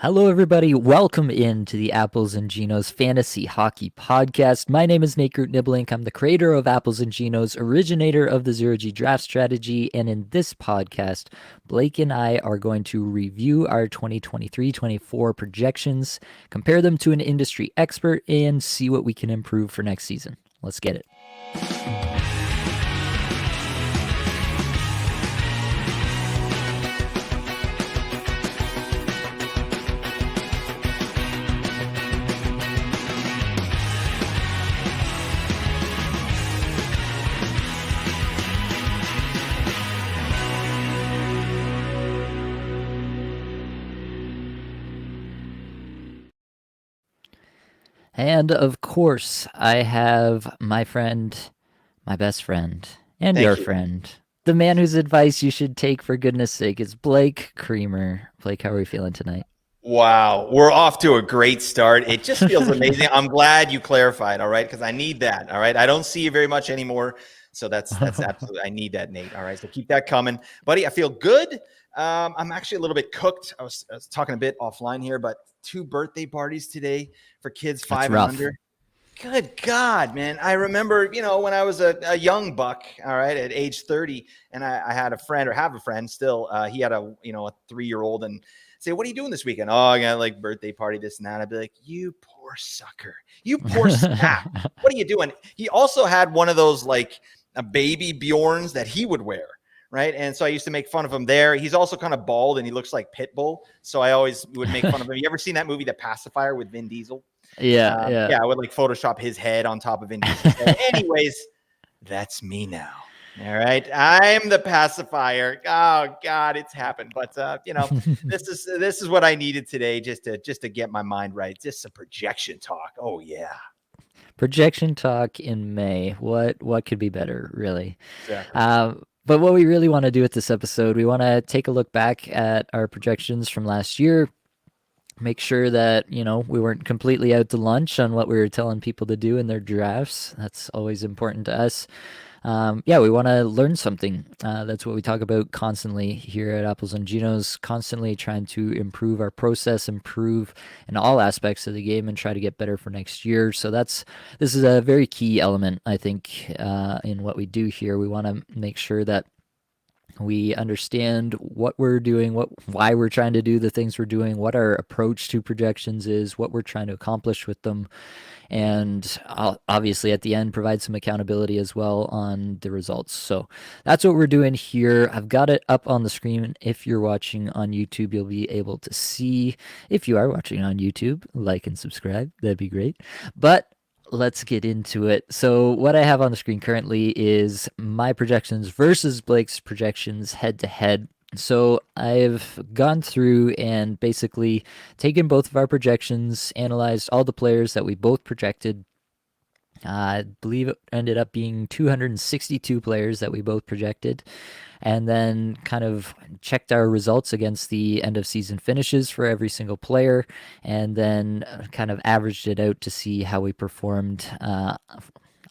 Hello, everybody. Welcome into the Apples and Genos Fantasy Hockey Podcast. My name is Nate Groot Niblink. I'm the creator of Apples and Genos, originator of the Zero G Draft Strategy. And in this podcast, Blake and I are going to review our 2023-24 projections, compare them to an industry expert, and see what we can improve for next season. Let's get it. And of course, I have my friend, my best friend, and your Thank you. friend, the man whose advice you should take for goodness sake is Blake Creamer. Blake, how are we feeling tonight? Wow, we're off to a great start. It just feels amazing. I'm glad you clarified, all right, because I need that, all right? I don't see you very much anymore, so that's absolutely I need that, Nate. All right, so keep that coming, buddy. I feel good. I'm actually a little bit cooked. I was talking a bit offline here, but 2 birthday parties today for kids That's 5 and rough. under. Good God, man. I remember, when I was a young buck, all right, at age 30, and I had a friend or have a friend still. He had a 3-year-old and say, "What are you doing this weekend?" "Oh, I got like birthday party, this and that." I'd be like, "You poor sucker. You poor sap. What are you doing?" He also had one of those like a baby Bjorns that he would wear. Right. And so I used to make fun of him there. He's also kind of bald and he looks like Pitbull. So I always would make fun of him. You ever seen that movie, The Pacifier, with Vin Diesel? Yeah, yeah. Yeah, I would like Photoshop his head on top of Vin Diesel's head. Anyways, that's me now. All right, I'm the pacifier. Oh God, it's happened. But this is what I needed today, just to get my mind right. Just some projection talk. Oh yeah, Projection talk in May. What could be better, really? exactly. But what we really want to do with this episode, we want to take a look back at our projections from last year, make sure that we weren't completely out to lunch on what we were telling people to do in their drafts. That's always important to us. Yeah, we want to learn something. That's what we talk about constantly here at Apples and Genos, constantly trying to improve our process, improve in all aspects of the game, and try to get better for next year. So this is a very key element, I think, in what we do here. We want to make sure that we understand what we're doing, why we're trying to do the things we're doing, what our approach to projections is, what we're trying to accomplish with them, and I'll obviously at the end provide some accountability as well on the results. So that's what we're doing here. I've got it up on the screen. If you're watching on YouTube, you'll be able to see. If you are watching on YouTube, like and subscribe. That'd be great. But let's get into it. So, what I have on the screen currently is my projections versus Blake's projections head to head. So, I've gone through and basically taken both of our projections, analyzed all the players that we both projected. I believe it ended up being 262 players that we both projected, and then kind of checked our results against the end of season finishes for every single player, and then kind of averaged it out to see how we performed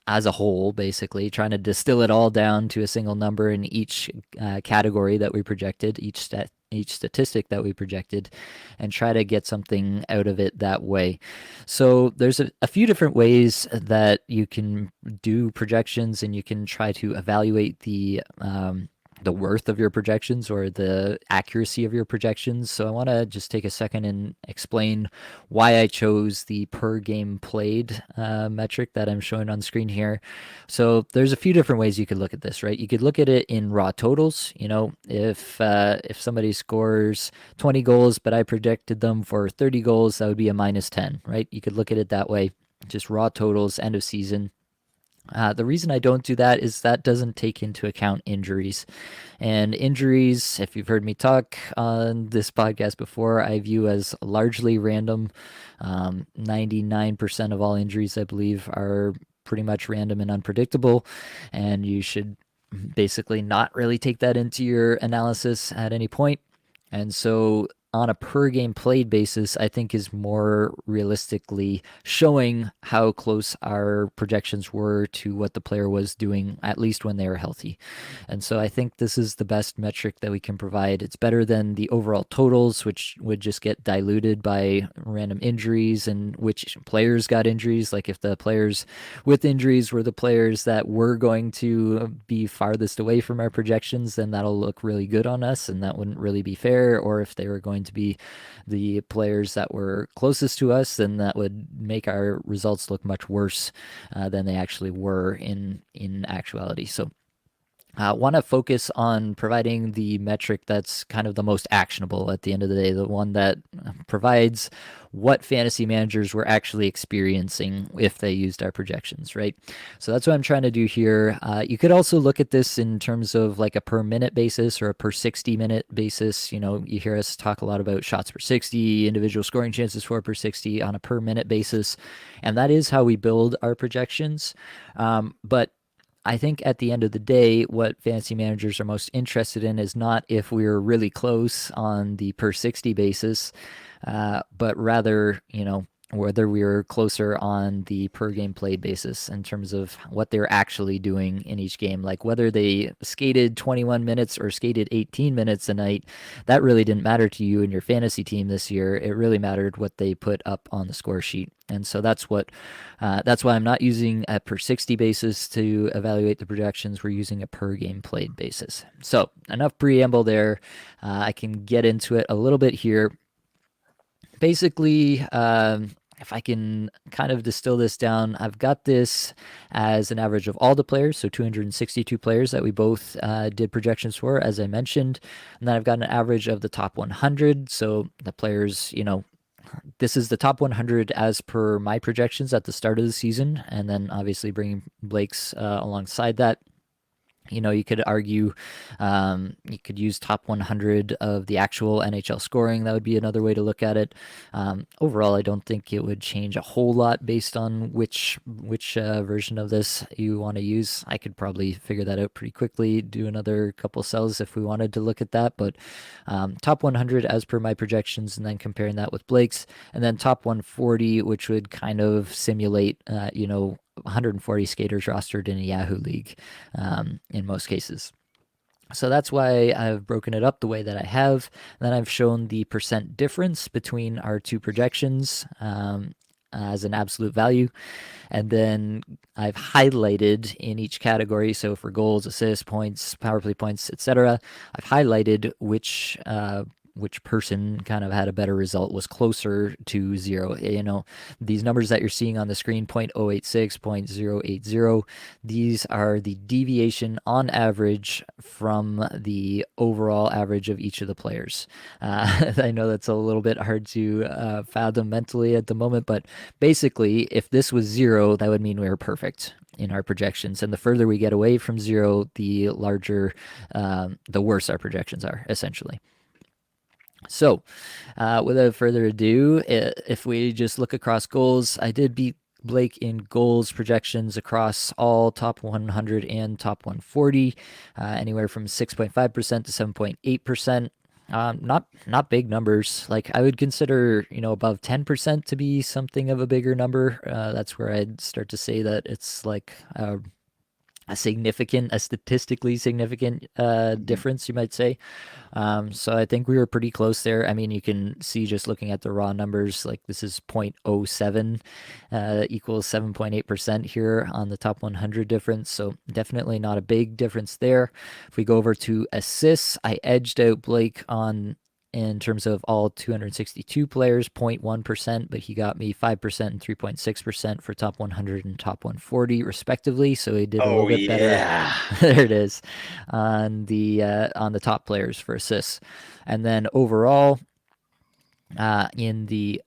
as a whole, basically trying to distill it all down to a single number in each category that we projected, each statistic that we projected, and try to get something out of it that way. So there's a few different ways that you can do projections, and you can try to evaluate the worth of your projections or the accuracy of your projections. So I want to just take a second and explain why I chose the per game played metric that I'm showing on screen here. So there's a few different ways you could look at this, right? You could look at it in raw totals. If somebody scores 20 goals, but I projected them for 30 goals, that would be a minus 10, right? You could look at it that way, just raw totals, end of season. The reason I don't do that is that doesn't take into account injuries. And injuries, if you've heard me talk on this podcast before, I view as largely random. 99% of all injuries, I believe, are pretty much random and unpredictable. And you should basically not really take that into your analysis at any point. And so on a per game played basis, I think is more realistically showing how close our projections were to what the player was doing, at least when they were healthy. And so I think this is the best metric that we can provide. It's better than the overall totals, which would just get diluted by random injuries and which players got injuries. Like if the players with injuries were the players that were going to be farthest away from our projections, then that'll look really good on us, and that wouldn't really be fair. Or if they were going to be the players that were closest to us, then that would make our results look much worse than they actually were in actuality. So want to focus on providing the metric that's kind of the most actionable at the end of the day, the one that provides what fantasy managers were actually experiencing if they used our projections, right? So that's what I'm trying to do here. You could also look at this in terms of like a per minute basis or a per 60-minute basis. You know, you hear us talk a lot about shots per 60, individual scoring chances for per 60 on a per minute basis. And that is how we build our projections. But I think at the end of the day, what fantasy managers are most interested in is not if we're really close on the per 60 basis, but rather, you know, whether we were closer on the per game played basis in terms of what they're actually doing in each game. Like whether they skated 21 minutes or skated 18 minutes a night, that really didn't matter to you and your fantasy team this year. It really mattered what they put up on the score sheet. And so that's why I'm not using a per 60 basis to evaluate the projections. We're using a per game played basis. So enough preamble there. I can get into it a little bit here. Basically, if I can kind of distill this down, I've got this as an average of all the players, so 262 players that we both did projections for, as I mentioned. And then I've got an average of the top 100, so the players, you know, this is the top 100 as per my projections at the start of the season, and then obviously bringing Blake's alongside that. You know, you could argue you could use top 100 of the actual NHL scoring. That would be another way to look at it. Overall, I don't think it would change a whole lot based on which version of this you want to use. I could probably figure that out pretty quickly, do another couple cells if we wanted to look at that. But top 100 as per my projections, and then comparing that with Blake's, and then top 140, which would kind of simulate, 140 skaters rostered in a Yahoo league in most cases. So that's why I've broken it up the way that I have. Then I've shown the percent difference between our two projections as an absolute value. And then I've highlighted in each category, so for goals, assists, points, power play points, etc., I've highlighted which person kind of had a better result, was closer to zero. You know, these numbers that you're seeing on the screen, 0.086, 0.080, these are the deviation on average from the overall average of each of the players. I know that's a little bit hard to fathom mentally at the moment, but basically, if this was zero, that would mean we were perfect in our projections. And the further we get away from zero, the larger, the worse our projections are, essentially. So, without further ado, if we just look across goals, I did beat Blake in goals projections across all top 100 and top 140, anywhere from 6.5% to 7.8%. Not big numbers. Like I would consider, above 10% to be something of a bigger number. That's where I'd start to say that it's like a statistically significant difference, you might say. So I think we were pretty close there. I mean, you can see just looking at the raw numbers, like this is 0.07 equals 7.8% here on the top 100 difference. So definitely not a big difference there. If we go over to assists, I edged out Blake on in terms of all 262 players, 0.1%, but he got me 5% and 3.6% for top 100 and top 140 respectively. So he did a little Oh bit better. yeah. There it is on the top players for assists, and then overall in the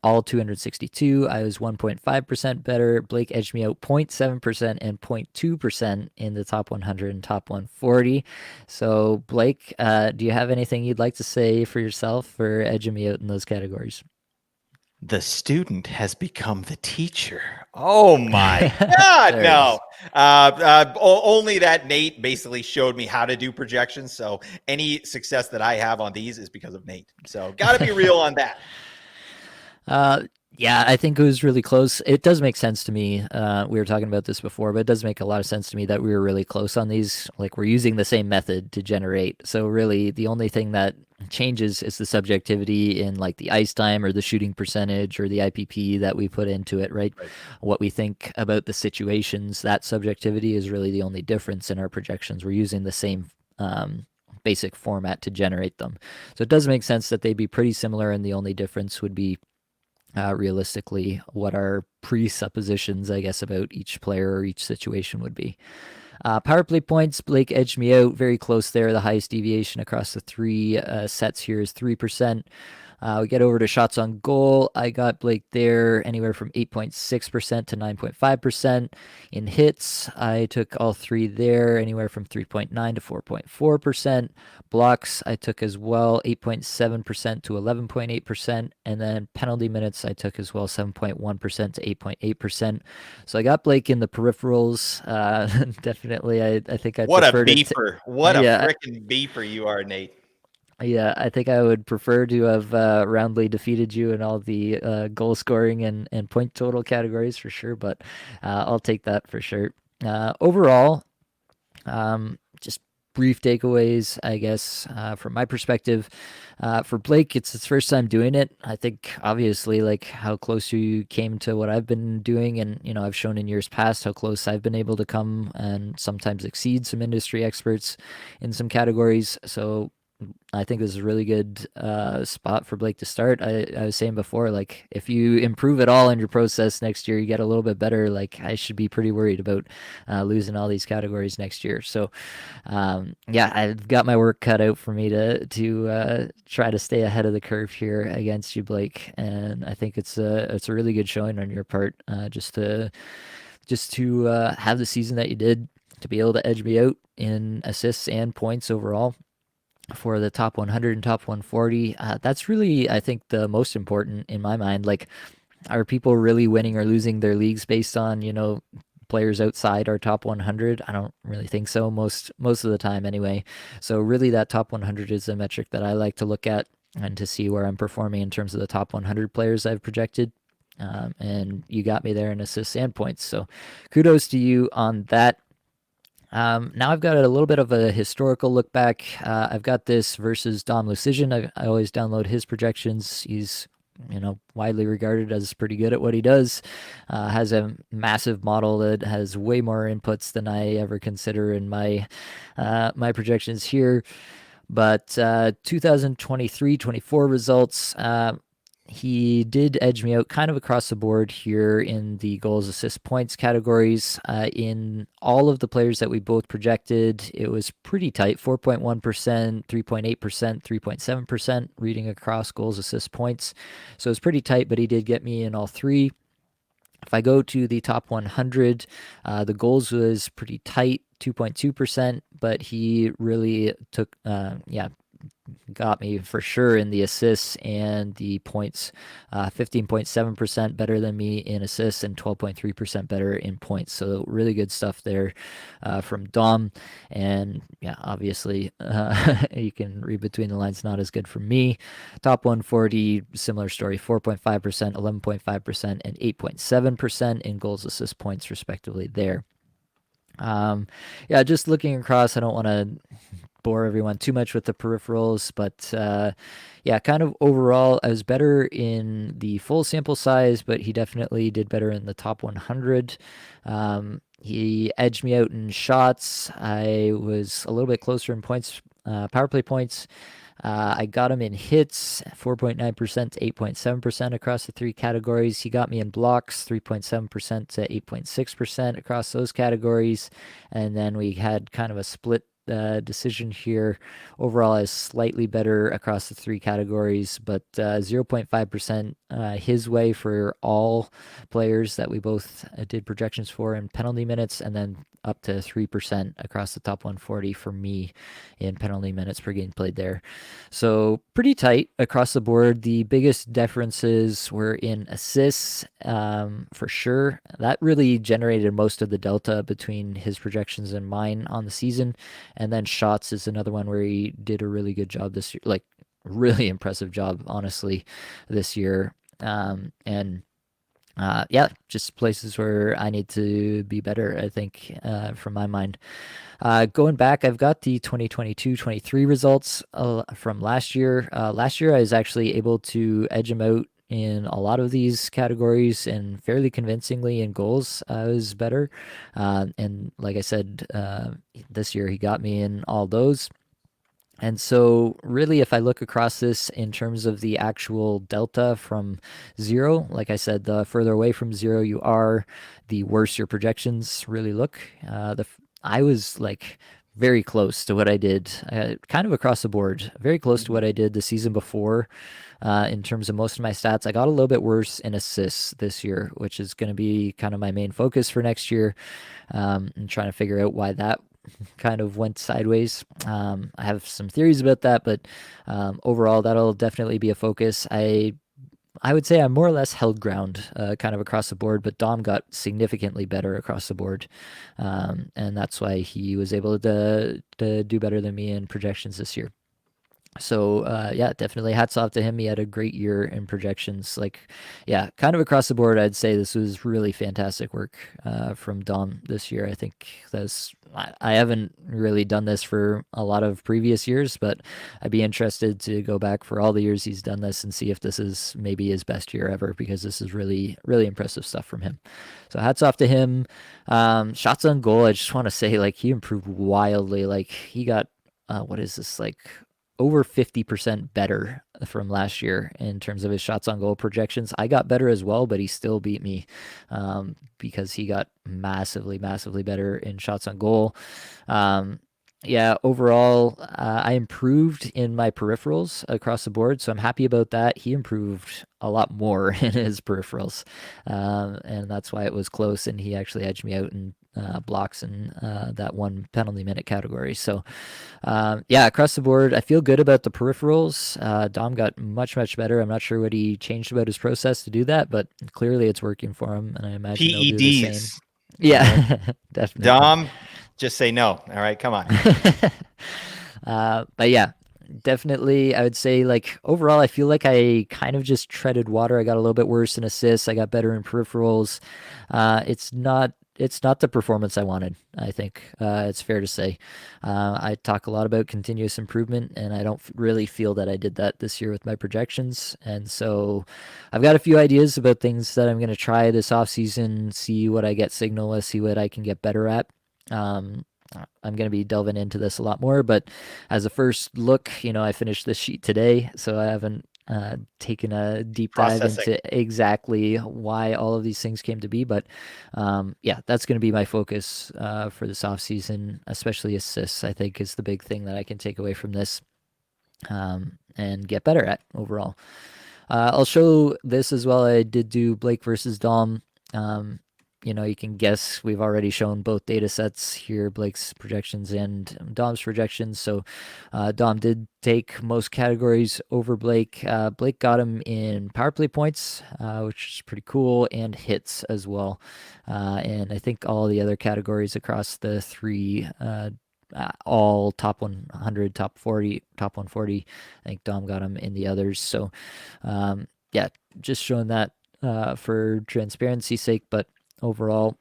all 262, I was 1.5% better. Blake edged me out 0.7% and 0.2% in the top 100 and top 140. So, Blake, do you have anything you'd like to say for yourself for edging me out in those categories? The student has become the teacher. Oh my God, There it no. is. Only that Nate basically showed me how to do projections. So any success that I have on these is because of Nate. So got to be real on that. Uh, yeah, I think it was really close. It does make sense to me. We were talking about this before, but it does make a lot of sense to me that we were really close on these. Like, we're using the same method to generate. So really, the only thing that changes is the subjectivity in like the ice time or the shooting percentage or the IPP that we put into it, right? Right. What we think about the situations, that subjectivity is really the only difference in our projections. We're using the same basic format to generate them. So it does make sense that they'd be pretty similar, and the only difference would be realistically what our presuppositions, I guess, about each player or each situation would be. Power play points, Blake edged me out very close there. The highest deviation across the three sets here is 3%. We get over to shots on goal. I got Blake there anywhere from 8.6% to 9.5%. In hits, I took all three there, anywhere from 3.9 to 4.4%. Blocks, I took as well, 8.7% to 11.8%. And then penalty minutes, I took as well, 7.1% to 8.8%. So I got Blake in the peripherals. Definitely, I think I'd What a prefer to. beefer. What a Yeah, freaking beefer you are, Nate. yeah, I think I would prefer to have roundly defeated you in all the goal scoring and point total categories for sure, but I'll take that for sure. Overall, just brief takeaways, I guess, from my perspective. For Blake, it's his first time doing it. I think obviously, like how close you came to what I've been doing, and I've shown in years past how close I've been able to come and sometimes exceed some industry experts in some categories. So I think this is a really good spot for Blake to start. I was saying before, like if you improve at all in your process next year, you get a little bit better. Like I should be pretty worried about losing all these categories next year. So yeah, I've got my work cut out for me to try to stay ahead of the curve here against you, Blake. And I think it's a really good showing on your part, just to have the season that you did, to be able to edge me out in assists and points overall for the top 100 and top 140. That's really, I think, the most important in my mind. Like, are people really winning or losing their leagues based on, players outside our top 100? I don't really think so, most of the time anyway. So really that top 100 is a metric that I like to look at and to see where I'm performing in terms of the top 100 players I've projected. And you got me there in assists and points. So kudos to you on that. Now I've got a little bit of a historical look back. I've got this versus Dom Lucian. I always download his projections. He's widely regarded as pretty good at what he does. Has a massive model that has way more inputs than I ever consider in my projections here. But 2023-24 results, he did edge me out kind of across the board here in the goals, assist, points categories. In all of the players that we both projected, it was pretty tight: 4.1%, 3.8%, 3.7% reading across goals, assist, points. So it was pretty tight, but he did get me in all three. If I go to the top 100, the goals was pretty tight, 2.2%, but he really took, got me for sure in the assists and the points. 15.7% better than me in assists and 12.3% better in points. So really good stuff there from Dom. And yeah, obviously you can read between the lines, not as good for me. Top 140, similar story: 4.5%, 11.5%, and 8.7% in goals, assists, points, respectively there. Yeah, just looking across, I don't want to bore everyone too much with the peripherals, but yeah, kind of overall, I was better in the full sample size, but he definitely did better in the top 100. He edged me out in shots. I was a little bit closer in points, power play points. I got him in hits, 4.9% to 8.7% across the three categories. He got me in blocks, 3.7% to 8.6% across those categories. And then we had kind of a split decision here. Overall, is slightly better across the three categories, but 0.5% his way for all players that we both did projections for in penalty minutes, and then up to 3% across the top 140 for me in penalty minutes per game played there. So pretty tight across the board. The biggest differences were in assists, for sure. That really generated most of the delta between his projections and mine on the season. And then shots is another one where he did a really good job this year, like really impressive job, honestly, this year. And yeah, just places where I need to be better, I think, from my mind. Going back, I've got the 2022-23 results from last year. Last year, I was actually able to edge him out in a lot of these categories and fairly convincingly in goals. I was better. And like I said, this year he got me in all those. And so, really, if I look across this in terms of the actual delta from zero, like I said, the further away from zero you are, the worse your projections really look. I was like very close to what I did, kind of across the board, very close to Mhm. what I did the season before in terms of most of my stats. I got a little bit worse in assists this year, which is going to be kind of my main focus for next year. And trying to figure out why that kind of went sideways. I have some theories about that, but overall, that'll definitely be a focus. I would say I more or less held ground, kind of across the board, but Dom got significantly better across the board, and that's why he was able to do better than me in projections this year. So yeah, definitely hats off to him. He had a great year in projections. Like, yeah, kind of across the board, I'd say this was really fantastic work from Dom this year. I think I haven't really done this for a lot of previous years, but I'd be interested to go back for all the years he's done this and see if this is maybe his best year ever, because this is really, really impressive stuff from him. So hats off to him. Shots on goal, I just want to say, like, he improved wildly. Like, he got what is this, like over 50% better from last year in terms of his shots on goal projections. I got better as well, but he still beat me because he got massively, massively better in shots on goal. Um, yeah, overall, I improved in my peripherals across the board, so I'm happy about that. He improved a lot more in his peripherals, and that's why it was close. And he actually edged me out in blocks in that one penalty minute category. So yeah, across the board, I feel good about the peripherals. Dom got much, much better. I'm not sure what he changed about his process to do that, but clearly it's working for him, and I imagine he'll do the same. PEDs. All right. Yeah, definitely. Dom, just say no. All right. Come on. But yeah, definitely, I would say, like, overall, I feel like I kind of just treaded water. I got a little bit worse in assists. I got better in peripherals. It's not the performance I wanted. I think it's fair to say. I talk a lot about continuous improvement, and I don't really feel that I did that this year with my projections. And so, I've got a few ideas about things that I'm going to try this off season. See what I get signal with. See what I can get better at. Um, I'm going to be delving into this a lot more, but as a first look, I finished this sheet today, so I haven't taken a deep dive Processing. into exactly why all of these things came to be. But yeah, that's going to be my focus for this off season, especially assists. I think is the big thing that I can take away from this and get better at overall. I'll show this as well. I did do Blake versus Dom. Um, you can guess we've already shown both data sets here, Blake's projections and Dom's projections. So Dom did take most categories over Blake. Blake got him in power play points, which is pretty cool, and hits as well. And I think all the other categories across the three all top 100, top 40, top 140. I think Dom got him in the others. So, yeah, just showing that for transparency's sake. But overall,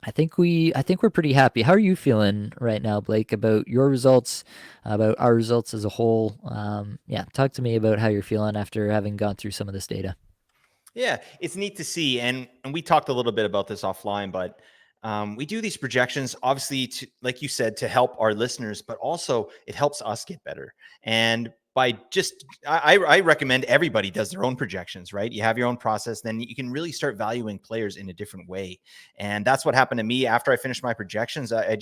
I think we're pretty happy. How are you feeling right now, Blake, about your results, about our results as a whole? Yeah, talk to me about how you're feeling after having gone through some of this data. Yeah, it's neat to see, and we talked a little bit about this offline, but we do these projections, obviously, to, like you said, to help our listeners, but also it helps us get better. And by just, I recommend everybody does their own projections, right? You have your own process, then you can really start valuing players in a different way. And that's what happened to me after I finished my projections. I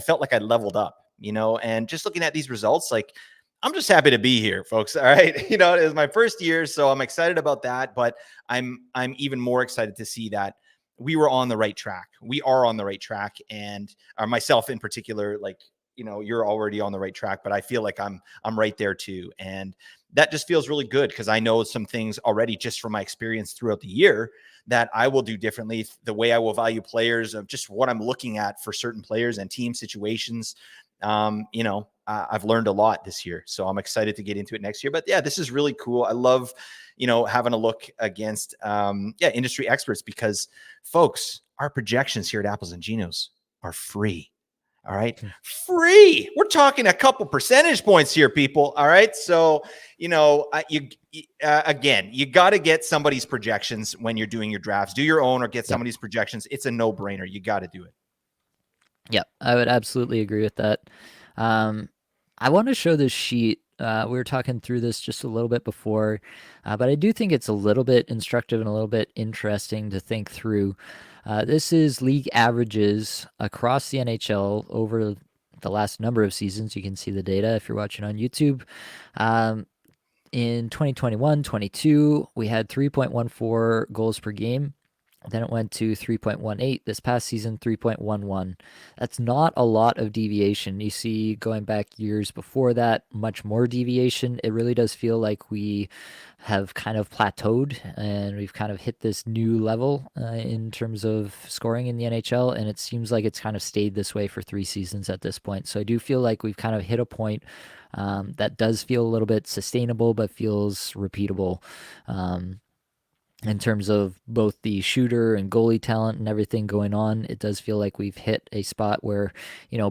felt like I leveled up. and just looking at these results, like, I'm just happy to be here, folks. All right. It was my first year, so I'm excited about that, but I'm even more excited to see that we were on the right track. We are on the right track. And myself in particular, like, you're already on the right track, but I feel like I'm right there too. And that just feels really good because I know some things already just from my experience throughout the year that I will do differently. The way I will value players, of just what I'm looking at for certain players and team situations. I've learned a lot this year, so I'm excited to get into it next year. But yeah, this is really cool. I love, having a look against, industry experts, because folks, our projections here at Apples and Genos are free. All right. Free. We're talking a couple percentage points here, people. All right. So, again, you got to get somebody's projections when you're doing your drafts. Do your own or get Yep. somebody's projections. It's a no-brainer. You got to do it. Yep. I would absolutely agree with that. Um, I want to show this sheet. We were talking through this just a little bit before, but I do think it's a little bit instructive and a little bit interesting to think through. This is league averages across the NHL over the last number of seasons. You can see the data if you're watching on YouTube. Um, in 2021-22, we had 3.14 goals per game. Then it went to 3.18. This past season, 3.11. That's not a lot of deviation. You see, going back years before that, much more deviation. It really does feel like we have kind of plateaued and we've kind of hit this new level in terms of scoring in the NHL. And it seems like it's kind of stayed this way for 3 seasons at this point. So I do feel like we've kind of hit a point that does feel a little bit sustainable, but feels repeatable. In terms of both the shooter and goalie talent and everything going on, it does feel like we've hit a spot where,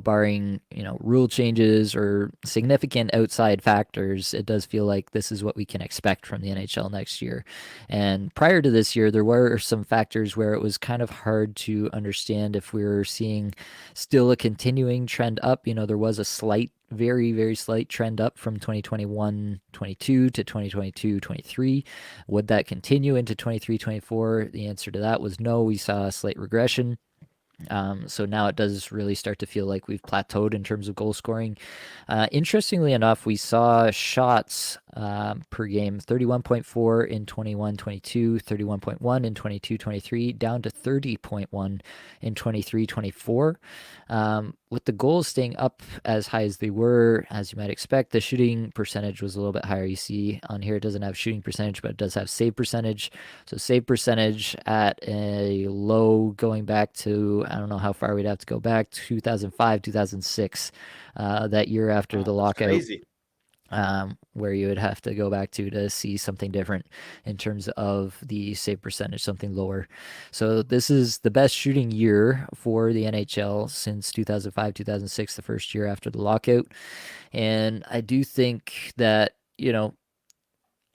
barring, rule changes or significant outside factors, it does feel like this is what we can expect from the NHL next year. And prior to this year, there were some factors where it was kind of hard to understand if we were seeing still a continuing trend up. There was a slight, very, very slight trend up from 2021-22 to 2022-23. Would that continue into 23-24? The answer to that was no. We saw a slight regression. So now it does really start to feel like we've plateaued in terms of goal scoring. Interestingly enough, we saw shots per game 31.4 in 21-22, 31.1 in 22-23, down to 30.1 in 23-24. With the goals staying up as high as they were, as you might expect, the shooting percentage was a little bit higher. You see on here, it doesn't have shooting percentage, but it does have save percentage. So save percentage at a low going back to, I don't know how far we'd have to go back, 2005, 2006, that year after Oh, the that's lockout. crazy. Where you would have to go back to see something different in terms of the save percentage, something lower. So this is the best shooting year for the NHL since 2005, 2006, the first year after the lockout. And I do think that,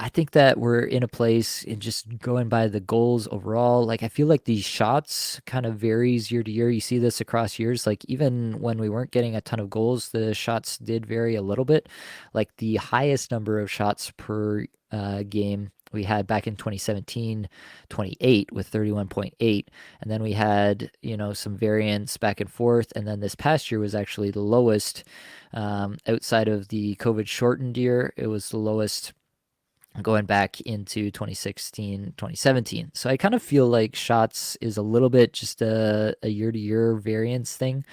I think that we're in a place in just going by the goals overall. Like, I feel like these shots kind of varies year to year. You see this across years. Like, even when we weren't getting a ton of goals, the shots did vary a little bit. Like, the highest number of shots per game we had back in 2017, 28 with 31.8. And then we had, some variance back and forth. And then this past year was actually the lowest outside of the COVID shortened year. It was the lowest going back into 2016, 2017. So I kind of feel like shots is a little bit just a year to year variance thing.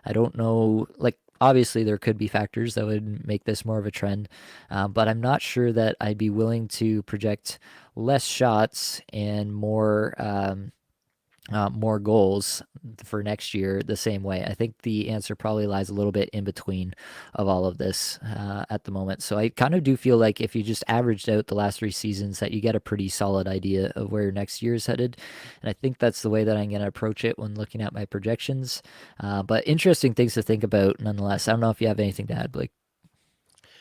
I don't know, like, obviously there could be factors that would make this more of a trend, but I'm not sure that I'd be willing to project less shots and more goals for next year the same way. I think the answer probably lies a little bit in between of all of this at the moment. So I kind of do feel like if you just averaged out the last 3 seasons, that you get a pretty solid idea of where next year is headed. And I think that's the way that I'm going to approach it when looking at my projections. But interesting things to think about nonetheless. I don't know if you have anything to add, Blake.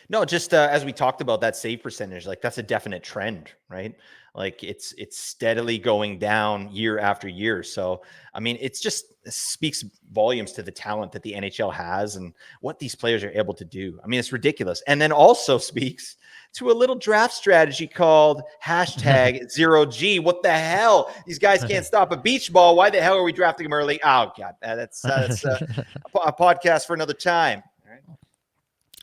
No, just as we talked about that save percentage, like that's a definite trend, right? Like it's steadily going down year after year. So I mean, it's just it speaks volumes to the talent that the NHL has and what these players are able to do. I mean, it's ridiculous. And then also speaks to a little draft strategy called hashtag 0G. What the hell? These guys can't stop a beach ball. Why the hell are we drafting them early? Oh God, that's a podcast for another time.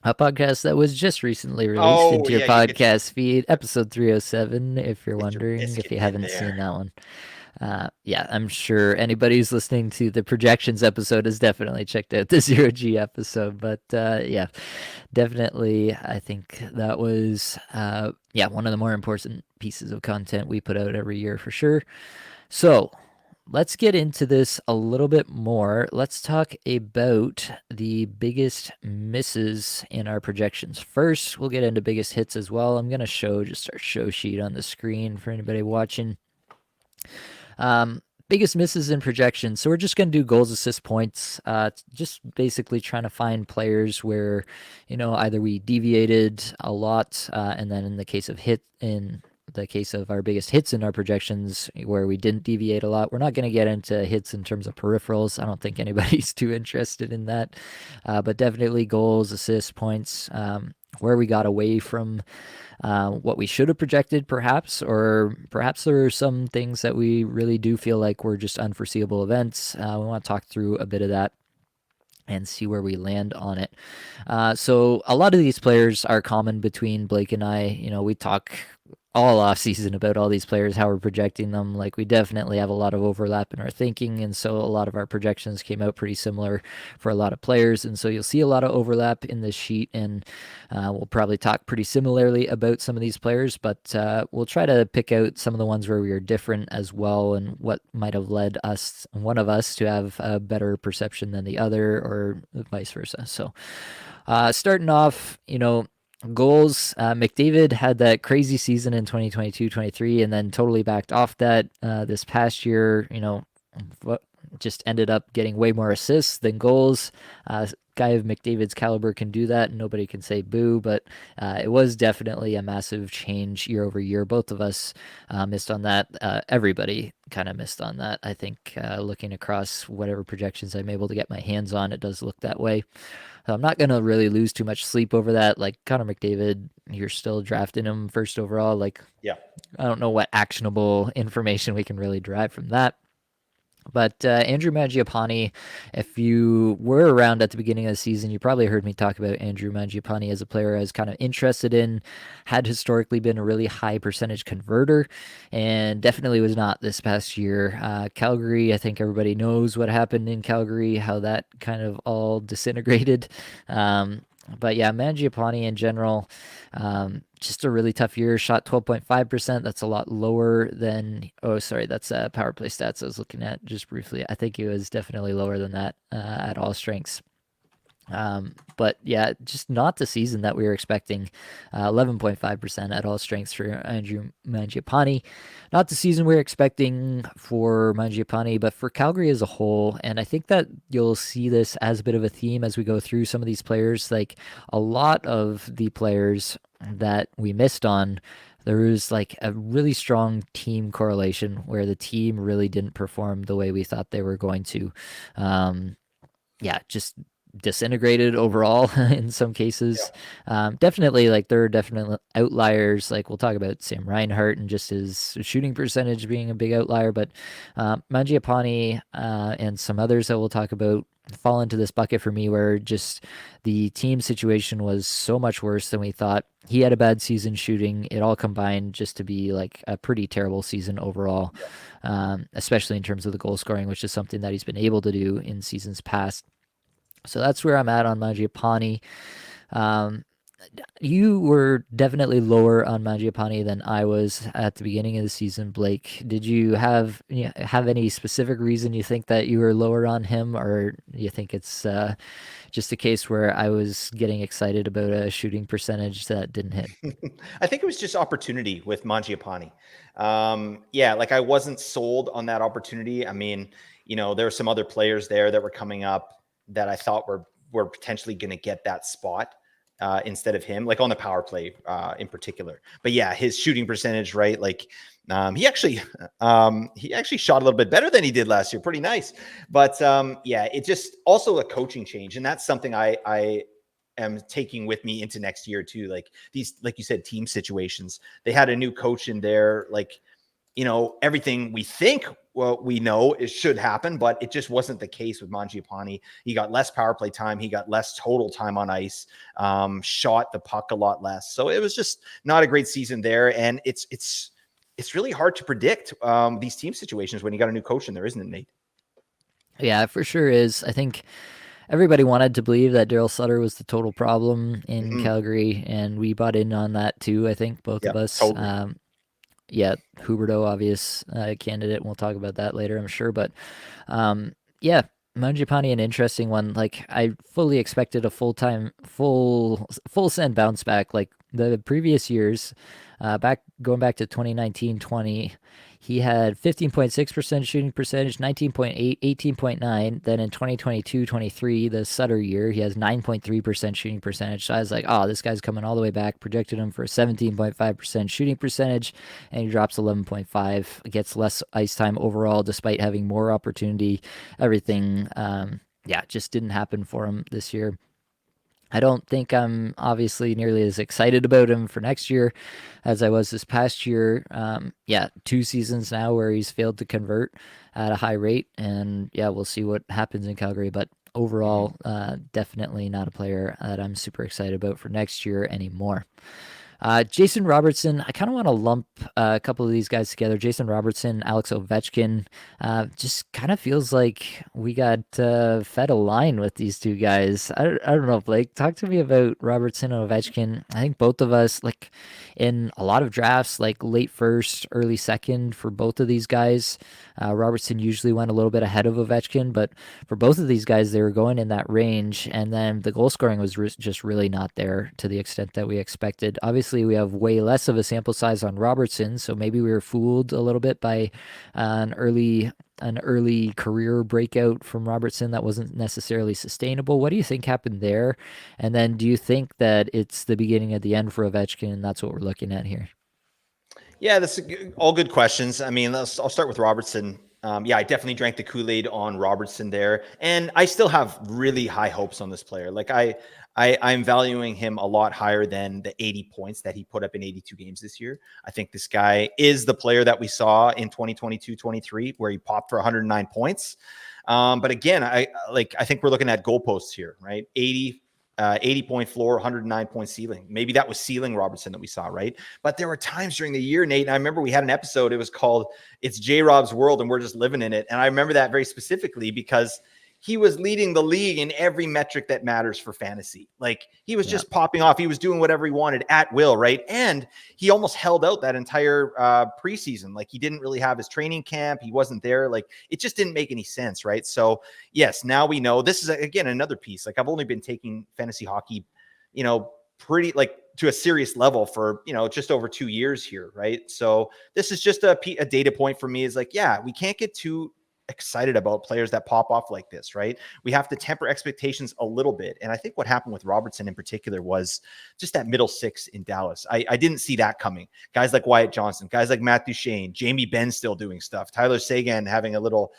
a podcast that was just recently released Oh into your yeah, you podcast feed, episode 307, if you're get your wondering, if you biscuit in haven't seen there. that one. Yeah, I'm sure anybody who's listening to the projections episode has definitely checked out the Zero G episode. But yeah, definitely, I think that was yeah, one of the more important pieces of content we put out every year for sure. So let's get into this a little bit more. Let's talk about the biggest misses in our projections. First, we'll get into biggest hits as well. I'm going to show just our show sheet on the screen for anybody watching. Biggest misses in projections. So we're just going to do goals, assists, points. Just basically trying to find players where, either we deviated a lot, and then in the case of our biggest hits in our projections, where we didn't deviate a lot. We're not going to get into hits in terms of peripherals. I don't think anybody's too interested in that, but definitely goals, assists, points. Where we got away from what we should have projected, perhaps, or perhaps there are some things that we really do feel like were just unforeseeable events. We want to talk through a bit of that and see where we land on it. So a lot of these players are common between Blake and I. We talk all off season about all these players, how we're projecting them. Like we definitely have a lot of overlap in our thinking, and so a lot of our projections came out pretty similar for a lot of players. And so you'll see a lot of overlap in this sheet, and we'll probably talk pretty similarly about some of these players, but we'll try to pick out some of the ones where we are different as well, and what might have led one of us to have a better perception than the other, or vice versa. So starting off, goals. McDavid had that crazy season in 2022-23 and then totally backed off that this past year, just ended up getting way more assists than goals. Guy of McDavid's caliber can do that, and nobody can say boo, but it was definitely a massive change year over year. Both of us missed on that. Everybody kind of missed on that. I think looking across whatever projections I'm able to get my hands on, it does look that way. So I'm not going to really lose too much sleep over that. Like Connor McDavid, you're still drafting him first overall. Like, Yeah. I don't know what actionable information we can really derive from that. But Andrew Mangiapane, if you were around at the beginning of the season, you probably heard me talk about Andrew Mangiapane as a player I was kind of interested in, had historically been a really high percentage converter, and definitely was not this past year. Calgary, I think everybody knows what happened in Calgary, how that kind of all disintegrated. But yeah, Mangiapane in general, just a really tough year. Shot 12.5%. That's a lot lower than. Oh, sorry, that's power play stats I was looking at just briefly. I think it was definitely lower than that at all strengths. But yeah, just not the season that we were expecting. 11.5% at all strengths for Andrew Mangiapane. Not the season we were expecting for Mangiapane, but for Calgary as a whole. And I think that you'll see this as a bit of a theme as we go through some of these players. Like a lot of the players that we missed on, there was like a really strong team correlation where the team really didn't perform the way we thought they were going to. Yeah, just disintegrated overall in some cases. Definitely, like there are definitely outliers. Like we'll talk about Sam Reinhart and just his shooting percentage being a big outlier, but Mangiapane and some others that we'll talk about fall into this bucket for me where just the team situation was so much worse than we thought. He had a bad season shooting. It all combined just to be like a pretty terrible season overall, especially in terms of the goal scoring, which is something that he's been able to do in seasons past. So that's where I'm at on Mangiapane. Um, you were definitely lower on Mangiapane than I was at the beginning of the season, Blake. Did you have any specific reason you think that you were lower on him, or you think it's just a case where I was getting excited about a shooting percentage that didn't hit? I think it was just opportunity with Mangiapane. Yeah, like I wasn't sold on that opportunity. I mean, there were some other players there that were coming up that I thought were potentially going to get that spot instead of him, like on the power play in particular. But yeah, his shooting percentage, right? Like he actually shot a little bit better than he did last year. Pretty nice. But yeah, it just also a coaching change, and that's something I am taking with me into next year too. Like these, like you said, team situations. They had a new coach in there, like everything we think we know it should happen, but it just wasn't the case with Mangiapane. He got less power play time. He got less total time on ice, shot the puck a lot less. So it was just not a great season there. And it's really hard to predict these team situations when you got a new coach in there, isn't it, Nate? Yeah, it for sure is. I think everybody wanted to believe that Daryl Sutter was the total problem in Mm-hmm. Calgary, and we bought in on that too. I think both Yeah, of us. totally. Yeah, Huberto, obvious candidate. And we'll talk about that later, I'm sure. But yeah, Mangiapane, an interesting one. Like I fully expected a full send bounce back. Like the previous years, going back to 2019-20, he had 15.6% shooting percentage, 19.8, 18.9. Then in 2022-23, the Sutter year, he has 9.3% shooting percentage. So I was like, oh, this guy's coming all the way back. Projected him for a 17.5% shooting percentage, and he drops 11.5. Gets less ice time overall, despite having more opportunity. Everything, yeah, just didn't happen for him this year. I don't think I'm obviously nearly as excited about him for next year as I was this past year. Yeah, 2 seasons now where he's failed to convert at a high rate, and yeah, we'll see what happens in Calgary. But Mm-hmm. overall, definitely not a player that I'm super excited about for next year anymore. Jason Robertson, I kind of want to lump a couple of these guys together. Jason Robertson, Alex Ovechkin. Just kind of feels like we got fed a line with these two guys. I don't know, Blake. Talk to me about Robertson and Ovechkin. I think both of us, like in a lot of drafts, like late first, early second for both of these guys. Robertson usually went a little bit ahead of Ovechkin, but for both of these guys, they were going in that range, and then the goal scoring was just really not there to the extent that we expected. Obviously, we have way less of a sample size on Robertson, so maybe we were fooled a little bit by an early career breakout from Robertson that wasn't necessarily sustainable. What do you think happened there? And then do you think that it's the beginning of the end for Ovechkin, and that's what we're looking at here? Yeah, that's all good questions. I mean, I'll start with Robertson. Yeah, I definitely drank the Kool-Aid on Robertson there, and I still have really high hopes on this player. Like I'm valuing him a lot higher than the 80 points that he put up in 82 games this year. I think this guy is the player that we saw in 2022-23, where he popped for 109 points. But again, I think we're looking at goalposts here, right? 80-point floor, 109-point ceiling. Maybe that was ceiling Robertson that we saw, right? But there were times during the year, Nate, and I remember we had an episode, it was called It's J-Rob's World and We're Just Living in It. And I remember that very specifically because he was leading the league in every metric that matters for fantasy. Like he was Yeah. just popping off. He was doing whatever he wanted at will, right? And he almost held out that entire preseason. Like he didn't really have his training camp. He wasn't there. Like it just didn't make any sense, right? So yes, now we know this is again another piece. Like I've only been taking fantasy hockey, pretty like to a serious level for just over 2 years here, right? So this is just a data point for me. Is like, yeah, we can't get too excited about players that pop off like this, right? We have to temper expectations a little bit. And I think what happened with Robertson in particular was just that middle six in Dallas. I didn't see that coming. Guys like Wyatt Johnson, guys like Matt Duchene, Jamie Benn still doing stuff, Tyler Seguin having a little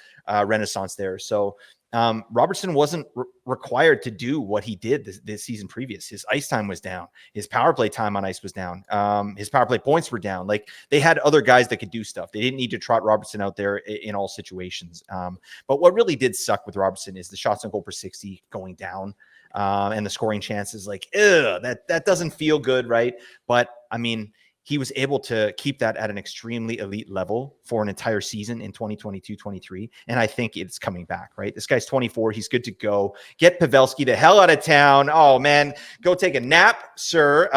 renaissance there. So Robertson wasn't required to do what he did this season previous. His ice time was down. His power play time on ice was down. His power play points were down. Like they had other guys that could do stuff. They didn't need to trot Robertson out there in all situations. But what really did suck with Robertson is the shots on goal per 60 going down. And the scoring chances, like, that doesn't feel good, right? But I mean, he was able to keep that at an extremely elite level for an entire season in 2022-23. And I think it's coming back, right? This guy's 24. He's good to go. Get Pavelski the hell out of town. Oh, man. Go take a nap, sir.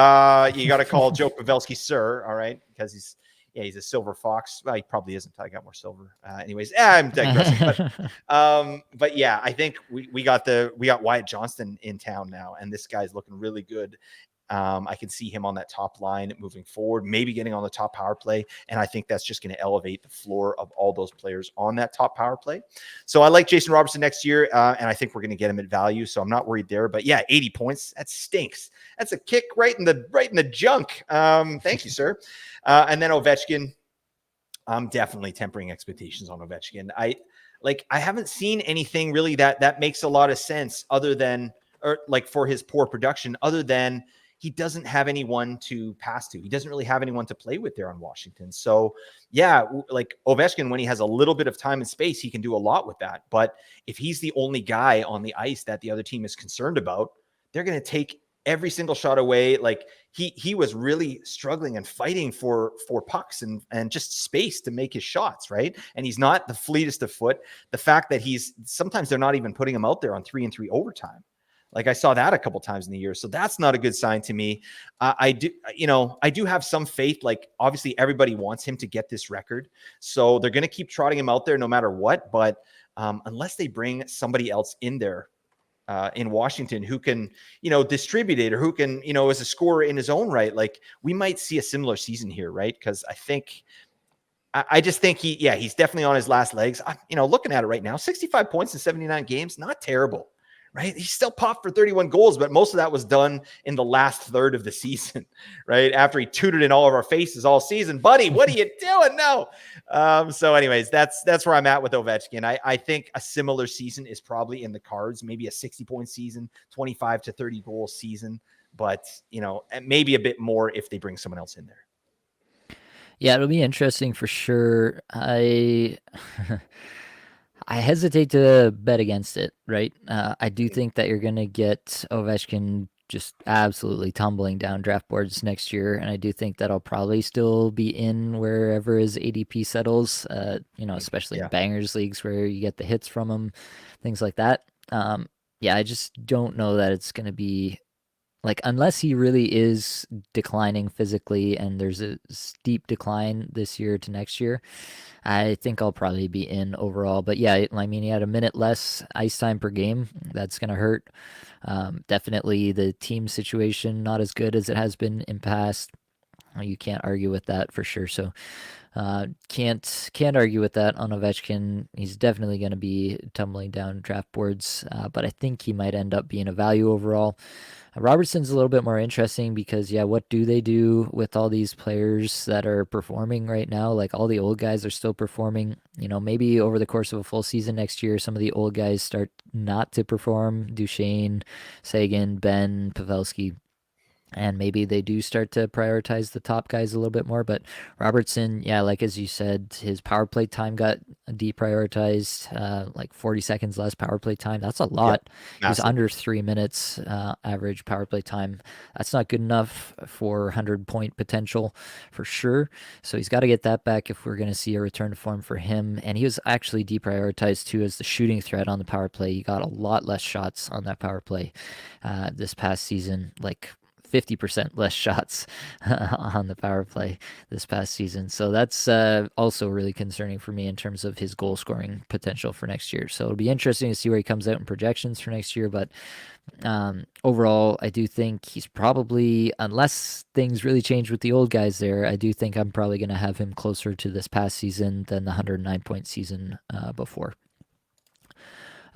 You got to call Joe Pavelski, sir. All right. Because he's a silver fox. Well, he probably isn't. I got more silver. Anyways, I'm digressing. But yeah, I think we got Wyatt Johnston in town now, and this guy's looking really good. I can see him on that top line moving forward, maybe getting on the top power play. And I think that's just going to elevate the floor of all those players on that top power play. So I like Jason Robertson next year, and I think we're going to get him at value. So I'm not worried there. But yeah, 80 points, that stinks. That's a kick right in the junk. Thank you, sir. And then Ovechkin, I'm definitely tempering expectations on Ovechkin. I haven't seen anything really that makes a lot of sense other than, or like for his poor production, other than he doesn't have anyone to pass to. He doesn't really have anyone to play with there on Washington. So, yeah, like Ovechkin, when he has a little bit of time and space, he can do a lot with that. But if he's the only guy on the ice that the other team is concerned about, they're going to take every single shot away. Like he was really struggling and fighting for pucks and just space to make his shots, right? And he's not the fleetest of foot. The fact that he's sometimes they're not even putting him out there on 3-and-3 overtime. Like I saw that a couple times in the year. So that's not a good sign to me. I do have some faith. Like obviously everybody wants him to get this record. So they're going to keep trotting him out there no matter what. But unless they bring somebody else in there in Washington who can, distribute it or who can, as a scorer in his own right, like we might see a similar season here, right? Because I just think he's definitely on his last legs. Looking at it right now, 65 points in 79 games, not terrible, right? He still popped for 31 goals, but most of that was done in the last third of the season, right? After he tooted in all of our faces all season, buddy, what are you doing? No. So anyways, that's where I'm at with Ovechkin. I think a similar season is probably in the cards, maybe a 60-point season, 25 to 30 goal season, but maybe a bit more if they bring someone else in there. Yeah, it'll be interesting for sure. I hesitate to bet against it, right? I do think that you're going to get Ovechkin just absolutely tumbling down draft boards next year, and I do think that I'll probably still be in wherever his ADP settles, especially in Yeah. bangers leagues where you get the hits from him, things like that. Yeah, I just don't know that it's going to be like, unless he really is declining physically and there's a steep decline this year to next year, I think I'll probably be in overall. But yeah, I mean, he had a minute less ice time per game. That's going to hurt. Definitely the team situation, not as good as it has been in past. You can't argue with that for sure. So can't argue with that on Ovechkin. He's definitely going to be tumbling down draft boards, but I think he might end up being a value overall. Robertson's a little bit more interesting because, yeah, what do they do with all these players that are performing right now? Like all the old guys are still performing. Maybe over the course of a full season next year, some of the old guys start not to perform. Duchesne, Sagan, Ben, Pavelski, and maybe they do start to prioritize the top guys a little bit more. But Robertson, yeah, like as you said, his power play time got deprioritized, like 40 seconds less power play time. That's a Yep. lot. He was Massive. under 3 minutes average power play time. That's not good enough for 100-point potential for sure. So he's got to get that back if we're going to see a return to form for him. And he was actually deprioritized too as the shooting threat on the power play. He got a lot less shots on that power play this past season, like 50% less shots on the power play this past season. So that's also really concerning for me in terms of his goal scoring potential for next year. So it'll be interesting to see where he comes out in projections for next year. But overall, I do think he's probably, unless things really change with the old guys there, I do think I'm probably going to have him closer to this past season than the 109-point season before.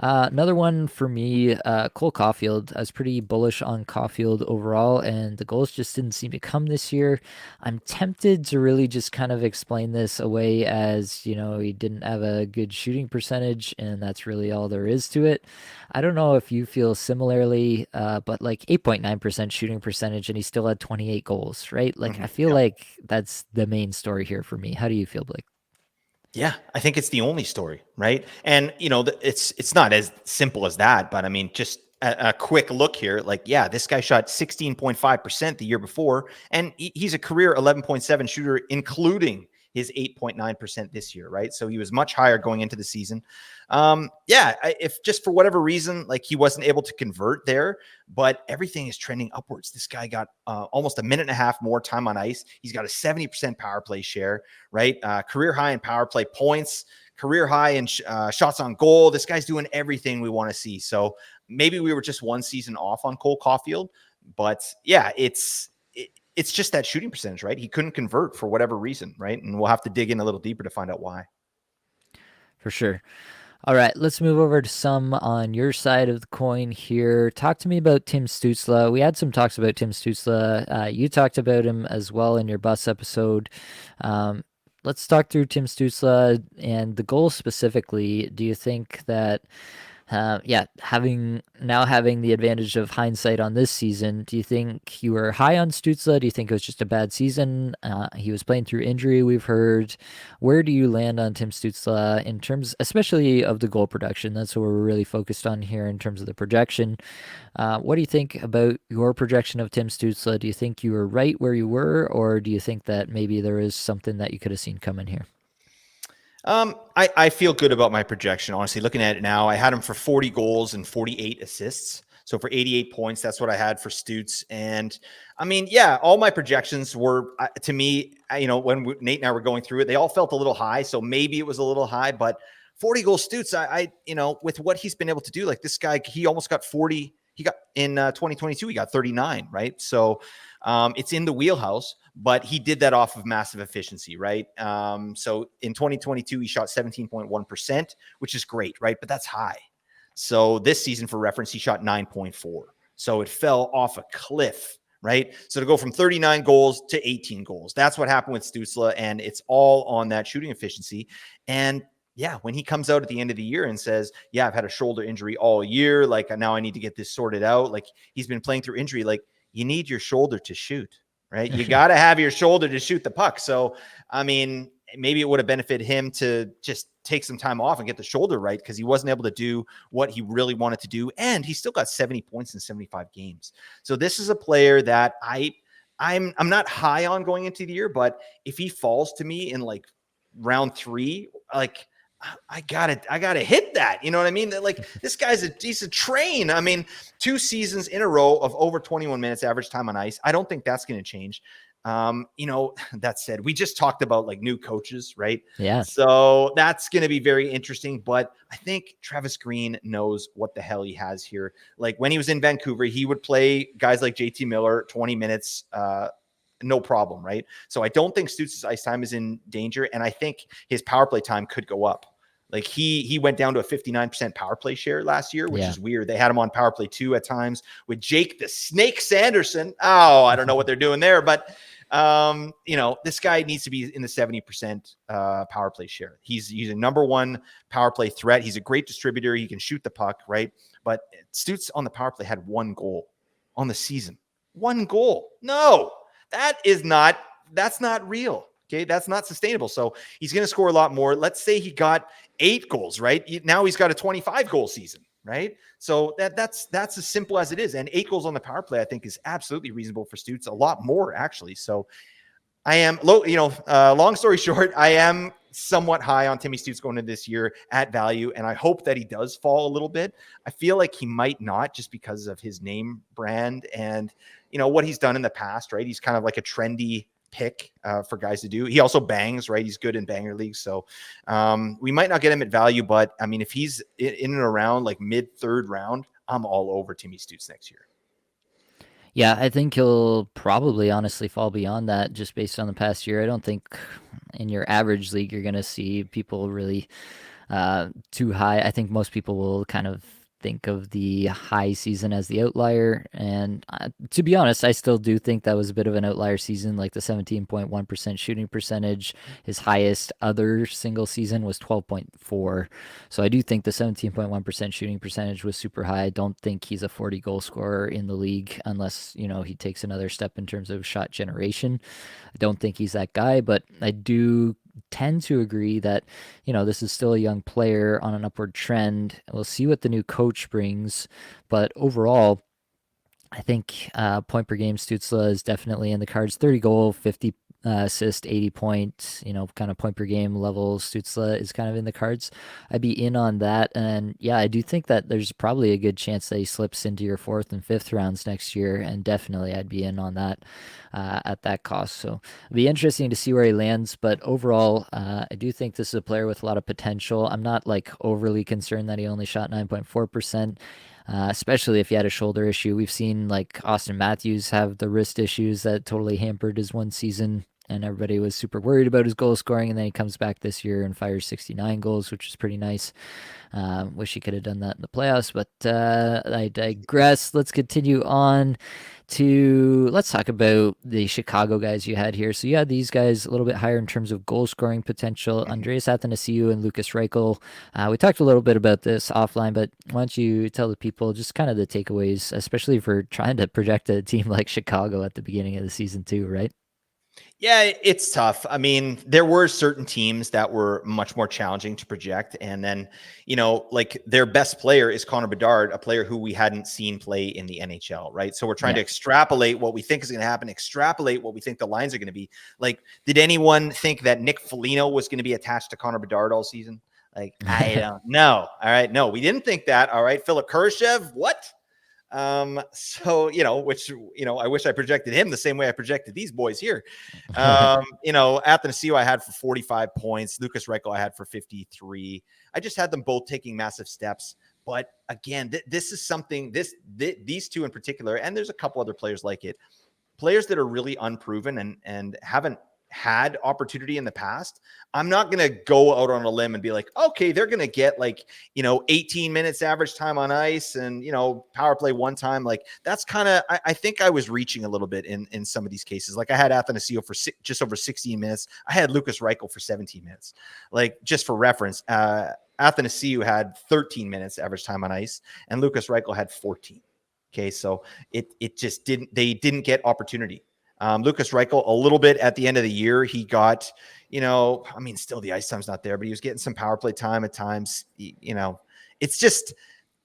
Another one for me, Cole Caulfield. I was pretty bullish on Caulfield overall, and the goals just didn't seem to come this year. I'm tempted to really just kind of explain this away as, he didn't have a good shooting percentage, and that's really all there is to it. I don't know if you feel similarly, but like 8.9% shooting percentage, and he still had 28 goals, right? Like, I feel Yeah. like that's the main story here for me. How do you feel, Blake? Yeah, I think it's the only story, right? And it's not as simple as that, but I mean, just a quick look here, like, yeah, this guy shot 16.5% the year before, and he's a career 11.7 shooter, including his 8.9% this year, right? So he was much higher going into the season. If just for whatever reason, like he wasn't able to convert there, but everything is trending upwards. This guy got almost a minute and a half more time on ice. He's got a 70% power play share, right? Career high in power play points, career high in shots on goal. This guy's doing everything we want to see. So maybe we were just one season off on Cole Caulfield, but yeah, it's just that shooting percentage, right? He couldn't convert for whatever reason, right? And we'll have to dig in a little deeper to find out why. For sure. All right, let's move over to some on your side of the coin here. Talk to me about Tim Stützle. We had some talks about Tim Stützle. You talked about him as well in your bus episode. Let's talk through Tim Stützle and the goal specifically. Do you think that Yeah, having the advantage of hindsight on this season, do you think you were high on Stützle? Do you think it was just a bad season? He was playing through injury, we've heard. Where do you land on Tim Stützle in terms, especially of the goal production? That's what we're really focused on here in terms of the projection. What do you think about your projection of Tim Stützle? Do you think you were right where you were, or do you think that maybe there is something that you could have seen coming here? I feel good about my projection, honestly. Looking at it now, I had him for 40 goals and 48 assists. So for 88 points, that's what I had for Stutes. And I mean, yeah, all my projections were, to me, when Nate and I were going through it, they all felt a little high. So maybe it was a little high, but 40 goal Stutes, with what he's been able to do, like this guy, he almost got 40. He got in 2022, he got 39, right? So it's in the wheelhouse, but he did that off of massive efficiency, right? So in 2022, he shot 17.1%, which is great, right? But that's high. So this season, for reference, he shot 9.4. So it fell off a cliff, right? So to go from 39 goals to 18 goals, that's what happened with Stützle, and it's all on that shooting efficiency. And yeah, when he comes out at the end of the year and says, yeah, I've had a shoulder injury all year, like now I need to get this sorted out, like he's been playing through injury, like you need your shoulder to shoot, right? You got to have your shoulder to shoot the puck. So, I mean, maybe it would have benefited him to just take some time off and get the shoulder right, because he wasn't able to do what he really wanted to do. And he still got 70 points in 75 games. So this is a player that I'm not high on going into the year, but if he falls to me in like round 3, like I gotta hit that. You know what I mean? Like this he's a train. I mean, 2 seasons in a row of over 21 minutes average time on ice. I don't think that's going to change. That said, we just talked about like new coaches, right? Yeah. So that's going to be very interesting. But I think Travis Green knows what the hell he has here. Like when he was in Vancouver, he would play guys like JT Miller 20 minutes, no problem, right? So I don't think Stützle's ice time is in danger, and I think his power play time could go up. Like he went down to a 59% power play share last year, which Yeah. is weird. They had him on power play 2 at times with Jake the Snake Sanderson. Oh, I don't know what they're doing there, but this guy needs to be in the 70% power play share. He's a number 1 power play threat. He's a great distributor. He can shoot the puck, right? But Stützle on the power play had 1 goal on the season. 1 goal. No, that's not real. Okay, that's not sustainable. So he's going to score a lot more. Let's say he got 8 goals, right? Now he's got a 25 goal season, right? So that's as simple as it is. And 8 goals on the power play, I think, is absolutely reasonable for Stützle. A lot more, actually. So I am long story short, I am somewhat high on Timmy Stützle going into this year at value, and I hope that he does fall a little bit. I feel like he might not, just because of his name brand and what he's done in the past, right? He's kind of like a trendy pick for guys to do. He also bangs, right? He's good in banger leagues. So we might not get him at value, but I mean, if he's in and around like mid 3rd round, I'm all over Timmy Stützle next year. Yeah, I think he'll probably honestly fall beyond that just based on the past year. I don't think in your average league you're going to see people really too high. I think most people will kind of think of the high season as the outlier. And to be honest, I still do think that was a bit of an outlier season, like the 17.1% shooting percentage. His highest other single season was 12.4. So I do think the 17.1% shooting percentage was super high. I don't think he's a 40 goal scorer in the league unless, he takes another step in terms of shot generation. I don't think he's that guy, but I do tend to agree that, this is still a young player on an upward trend. We'll see what the new coach brings, but overall, I think point per game Stützle is definitely in the cards. 30 goal, 50 assist, 80 points, kind of point per game level. Stützle is kind of in the cards. I'd be in on that. And yeah, I do think that there's probably a good chance that he slips into your 4th and 5th rounds next year. And definitely I'd be in on that at that cost. So it'll be interesting to see where he lands. But overall, I do think this is a player with a lot of potential. I'm not like overly concerned that he only shot 9.4%. Especially if he had a shoulder issue. We've seen like Austin Matthews have the wrist issues that totally hampered his one season. and everybody was super worried about his goal scoring. And then he comes back this year and fires 69 goals, which is pretty nice. Wish he could have done that in the playoffs, but I digress. Let's continue on to let's talk about the Chicago guys you had here. So you had these guys a little bit higher in terms of goal scoring potential. Mhm. Andreas Athanasiou and Lucas Reichel. We talked a little bit about this offline, but why don't you tell the people just kind of the takeaways, especially for trying to project a team like Chicago at the beginning of the season too, right? Yeah, it's tough. I mean, there were certain teams that were much more challenging to project. And then, like their best player is Connor Bedard, a player who we hadn't seen play in the NHL, right? So we're trying Yeah. to extrapolate what we think is going to happen, extrapolate what we think the lines are going to be. Like, did anyone think that Nick Foligno was going to be attached to Connor Bedard all season? Like, I don't know. All right. No, we didn't think that. All right. Philip Kurashev, what? So, which, I wish I projected him the same way I projected these boys here. Athanasiou I had for 45 points. Lucas Reichel I had for 53. I just had them both taking massive steps. But again, this is something, these two in particular, and there's a couple other players like it, players that are really unproven and haven't had opportunity in the past. I'm not going to go out on a limb and be like, okay, they're going to get 18 minutes average time on ice and, power play one time. Like that's kind of, I think I was reaching a little bit in some of these cases. Like I had Athanasiou for just over 16 minutes. I had Lucas Reichel for 17 minutes. Like just for reference, Athanasiou had 13 minutes average time on ice and Lucas Reichel had 14. Okay, so it just they didn't get opportunity. Lucas Reichel, a little bit at the end of the year, he got, still the ice time's not there, but he was getting some power play time at times. It's just,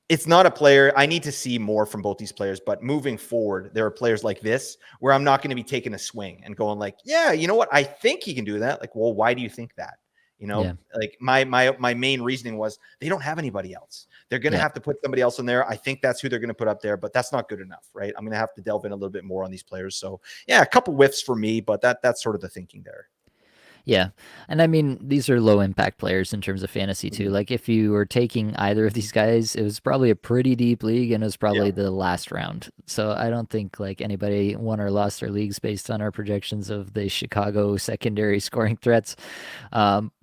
it's not a player. I need to see more from both these players, but moving forward, there are players like this where I'm not going to be taking a swing and going like, yeah, you know what? I think he can do that. Like, well, why do you think that? Yeah. Like my main reasoning was they don't have anybody else. They're going to Yeah. have to put somebody else in there. I think that's who they're going to put up there, but that's not good enough, right? I'm going to have to delve in a little bit more on these players. So yeah, a couple whiffs for me, but that's sort of the thinking there. Yeah. And I mean, these are low impact players in terms of fantasy too. Mhm. Like if you were taking either of these guys, it was probably a pretty deep league and it was Yeah. probably the last round. So I don't think like anybody won or lost their leagues based on our projections of the Chicago secondary scoring threats.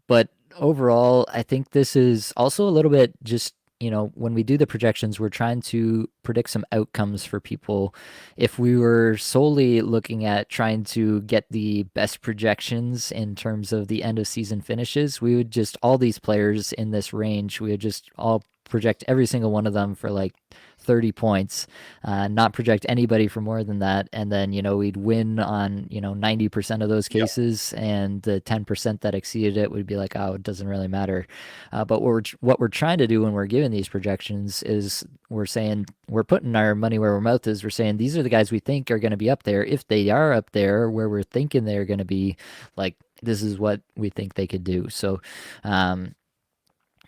But overall, I think this is also a little bit just, when we do the projections, we're trying to predict some outcomes for people. If we were solely looking at trying to get the best projections in terms of the end of season finishes, we would just, all these players in this range, we would just all project every single one of them for like 30 points, not project anybody for more than that. And then, we'd win on, 90% of those Yeah. cases. And the 10% that exceeded it would be like, oh, it doesn't really matter. But what we're trying to do when we're giving these projections is we're saying, we're putting our money where our mouth is. We're saying these are the guys we think are going to be up there. If they are up there where we're thinking they're going to be, like, this is what we think they could do. So,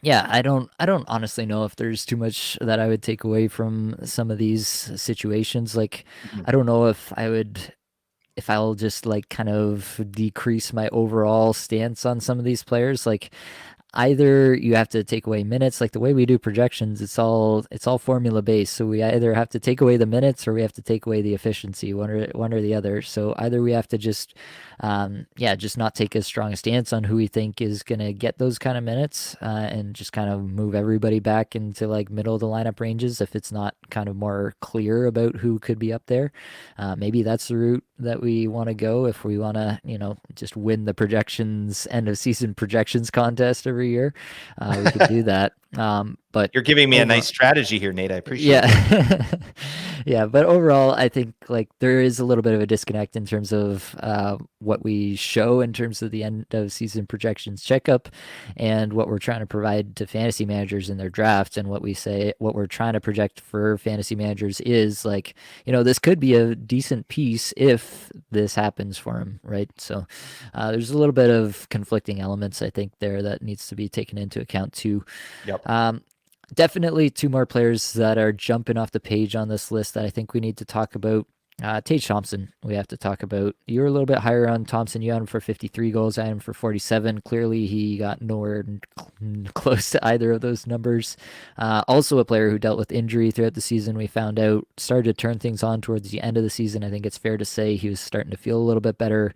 yeah, I don't honestly know if there's too much that I would take away from some of these situations. Like, Mhm. I don't know if I'll just like kind of decrease my overall stance on some of these players. Like, either you have to take away minutes, like the way we do projections, it's all formula based, so we either have to take away the minutes or we have to take away the efficiency, one or the other. So either we have to just just not take as strong a stance on who we think is going to get those kind of minutes, and just kind of move everybody back into like middle of the lineup ranges if it's not kind of more clear about who could be up there. Maybe that's the route that we want to go if we want to, just win the projections end of season projections contest every year. We could do that. But You're giving me a over, nice strategy here, Nate. I appreciate it. yeah. Yeah, but overall, I think like there is a little bit of a disconnect in terms of what we show in terms of the end of season projections checkup and what we're trying to provide to fantasy managers in their drafts. And what we're trying to project for fantasy managers is like, this could be a decent piece if this happens for him, right? So there's a little bit of conflicting elements, I think, there that needs to be taken into account too. Yep. Um, Definitely two more players that are jumping off the page on this list that I think we need to talk about. Tage Thompson, we have to talk about. You're a little bit higher on Thompson. You had him for 53 goals. I had him for 47. Clearly, he got nowhere close to either of those numbers. Also, a player who dealt with injury throughout the season. We found out started to turn things on towards the end of the season. I think it's fair to say he was starting to feel a little bit better.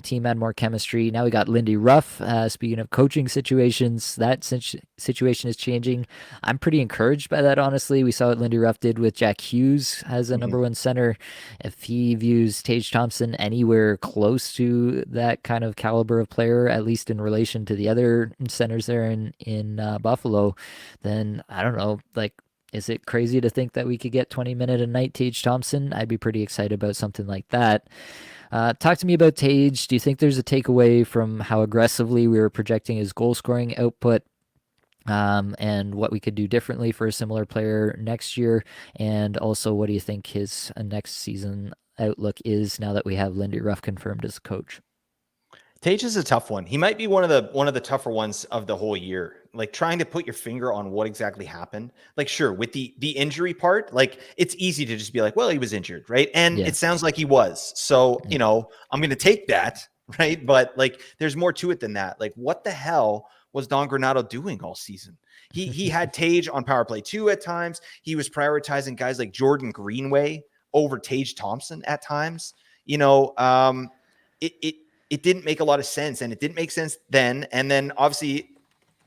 Team had more chemistry. Now we got Lindy Ruff. Speaking of coaching situations, that situation is changing. I'm pretty encouraged by that, honestly. We saw what Lindy Ruff did with Jack Hughes as a Mhm. number one center. If he views Tage Thompson anywhere close to that kind of caliber of player, at least in relation to the other centers there in Buffalo, then I don't know. Like, is it crazy to think that we could get 20-minute a night Tage Thompson? I'd be pretty excited about something like that. Talk to me about Tage. Do you think there's a takeaway from how aggressively we were projecting his goal scoring output, and what we could do differently for a similar player next year? And also, what do you think his next season outlook is now that we have Lindy Ruff confirmed as a coach? Tage is a tough one. He might be one of the tougher ones of the whole year. Like trying to put your finger on what exactly happened. Like sure, with the injury part, like it's easy to just be like, well, he was injured, right? And Yeah, it sounds like he was. So, yeah, I'm going to take that, right? But like there's more to it than that. Like what the hell was Don Granado doing all season? He had Tage on power play 2 at times. He was prioritizing guys like Jordan Greenway over Tage Thompson at times. You know, it it didn't make a lot of sense, and it didn't make sense then. And then obviously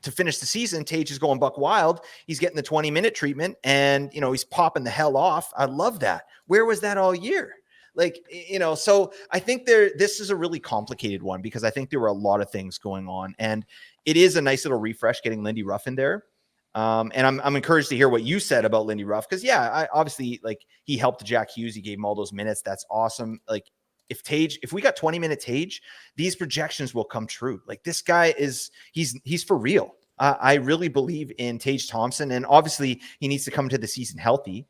to finish the season, Tage is going buck wild. He's getting the 20-minute treatment, and he's popping the hell off. I love that. Where was that all year? Like, so I think this is a really complicated one because I think there were a lot of things going on, and it is a nice little refresh getting Lindy Ruff in there. And I'm encouraged to hear what you said about Lindy Ruff because yeah, obviously like he helped Jack Hughes, he gave him all those minutes. That's awesome. Like if we got 20-minute Tage, these projections will come true. Like this guy he's for real. I really believe in Tage Thompson, and obviously he needs to come to the season healthy,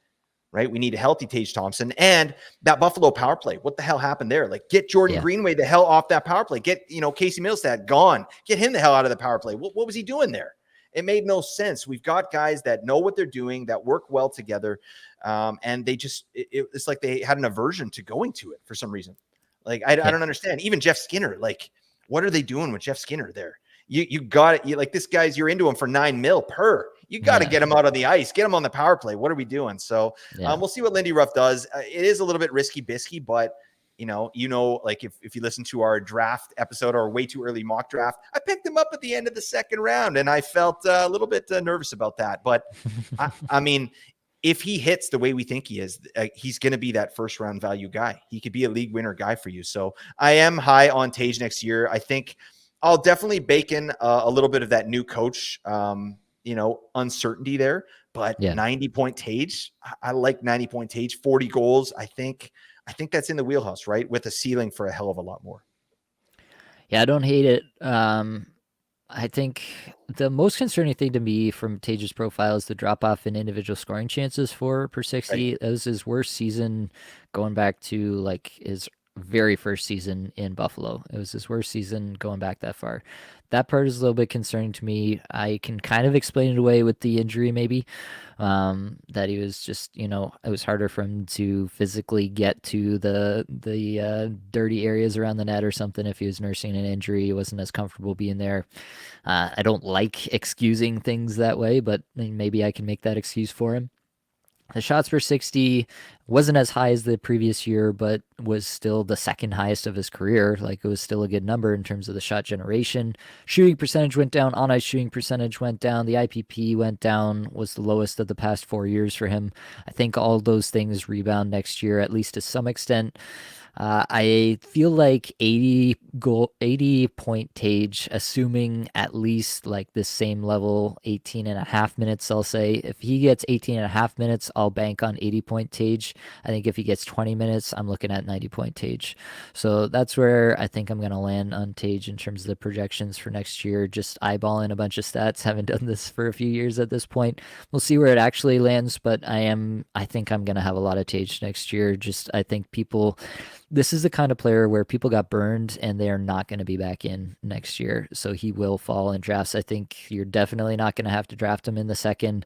right? We need a healthy Tage Thompson and that Buffalo power play. What the hell happened there? Like get Jordan yeah. Greenway the hell off that power play. Get Casey Middlestad gone. Get him the hell out of the power play. What was he doing there? It made no sense. We've got guys that know what they're doing, that work well together, and they just it's like they had an aversion to going to it for some reason. Like I Yeah. don't understand. Even Jeff Skinner, like what are they doing with Jeff Skinner there? You got it. You like this guy's you're into him for 9 mil per. You got to Yeah, get him out of the ice, get him on the power play. What are we doing? So yeah, we'll see what Lindy Ruff does. It is a little bit risky bisky, but like if you listen to our draft episode or way too early mock draft, I picked him up at the end of the second round, and I felt a little bit nervous about that. But I mean, if he hits the way we think he is, he's going to be that first round value guy. He could be a league winner guy for you. So I am high on Tage next year. I think I'll definitely bake in a little bit of that new coach, uncertainty there. But yeah. 90-point Tage, I like 90-point Tage, 40 goals. I think that's in the wheelhouse, right? With a ceiling for a hell of a lot more. Yeah, I don't hate it. I think the most concerning thing to me from Tage's profile is the drop off in individual scoring chances for per Right. 60. That was his worst season going back to like his very first season in Buffalo. It was his worst season going back that far. That part is a little bit concerning to me. I can kind of explain it away with the injury, maybe. That he was just, it was harder for him to physically get to the dirty areas around the net or something if he was nursing an injury. He wasn't as comfortable being there. I don't like excusing things that way, but maybe I can make that excuse for him. The shots per 60 wasn't as high as the previous year, but was still the second highest of his career. Like it was still a good number in terms of the shot generation. Shooting percentage went down, on ice shooting percentage went down, the IPP went down, was the lowest of the past 4 years for him. I think all those things rebound next year, at least to some extent. I feel like 80 point Tage, assuming at least like this same level, 18 and a half minutes, I'll say. If he gets 18 and a half minutes, I'll bank on 80 point Tage. I think if he gets 20 minutes, I'm looking at 90 point Tage. So that's where I think I'm going to land on Tage in terms of the projections for next year. Just eyeballing a bunch of stats. Haven't done this for a few years at this point. We'll see where it actually lands, but I think I'm going to have a lot of Tage next year. Just, I think this is the kind of player where people got burned and they are not going to be back in next year. So he will fall in drafts. I think you're definitely not going to have to draft him in the second.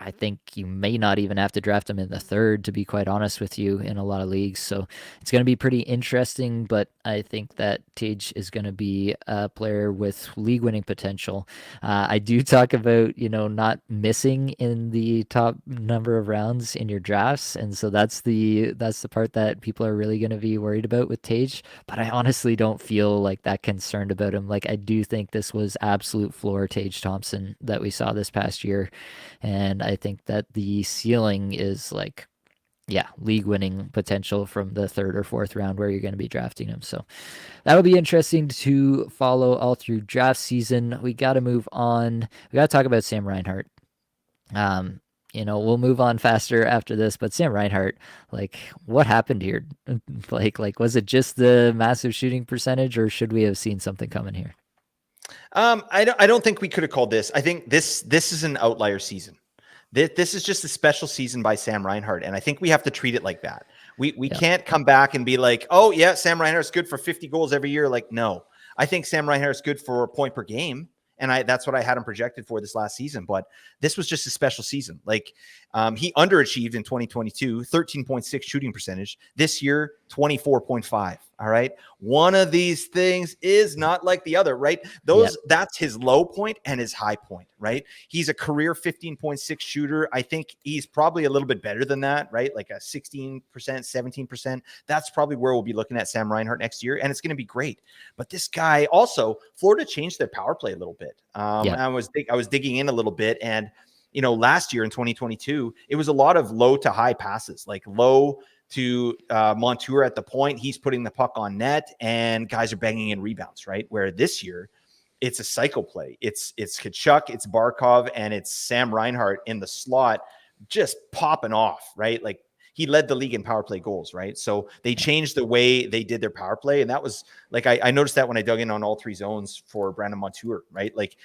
I think you may not even have to draft him in the third, to be quite honest with you, in a lot of leagues. So it's going to be pretty interesting, but I think that Tage is going to be a player with league winning potential. I do talk about, not missing in the top number of rounds in your drafts. And so that's the part that people are really going to be worried about with Tage. But I honestly don't feel like that concerned about him. Like, I do think this was absolute floor Tage Thompson that we saw this past year. And I think that the ceiling is like, yeah, league winning potential from the third or fourth round where you're going to be drafting him. So that'll be interesting to follow all through draft season. We got to move on. We got to talk about Sam Reinhart. Um, we'll move on faster after this, but Sam Reinhart, like, what happened here? Like, was it just the massive shooting percentage, or should we have seen something coming here? I don't think we could have called this. I think this is an outlier season. This is just a special season by Sam Reinhart, and I think we have to treat it like that. We Yeah, can't come back and be like, oh yeah, Sam Reinhart's good for 50 goals every year. Like, no, I think Sam Reinhart's good for a point per game, and that's what I had him projected for this last season. But this was just a special season. Like, he underachieved in 2022, 13.6 shooting percentage. This year, 24.5. All right. One of these things is not like the other, right? yep, That's his low point and his high point, right? He's a career 15.6 shooter. I think he's probably a little bit better than that, right? Like a 16%, 17%. That's probably where we'll be looking at Sam Reinhart next year, and it's going to be great. But this guy also, Florida changed their power play a little bit. yep, I was digging in a little bit, and last year in 2022, it was a lot of low to high passes, like low to Montour at the point. He's putting the puck on net, and guys are banging in rebounds, right? Where this year, it's a cycle play. It's Kachuk, it's Barkov, and it's Sam Reinhart in the slot, just popping off, right? Like, he led the league in power play goals, right? So they changed the way they did their power play, and that was like I noticed that when I dug in on all three zones for Brandon Montour, right? Like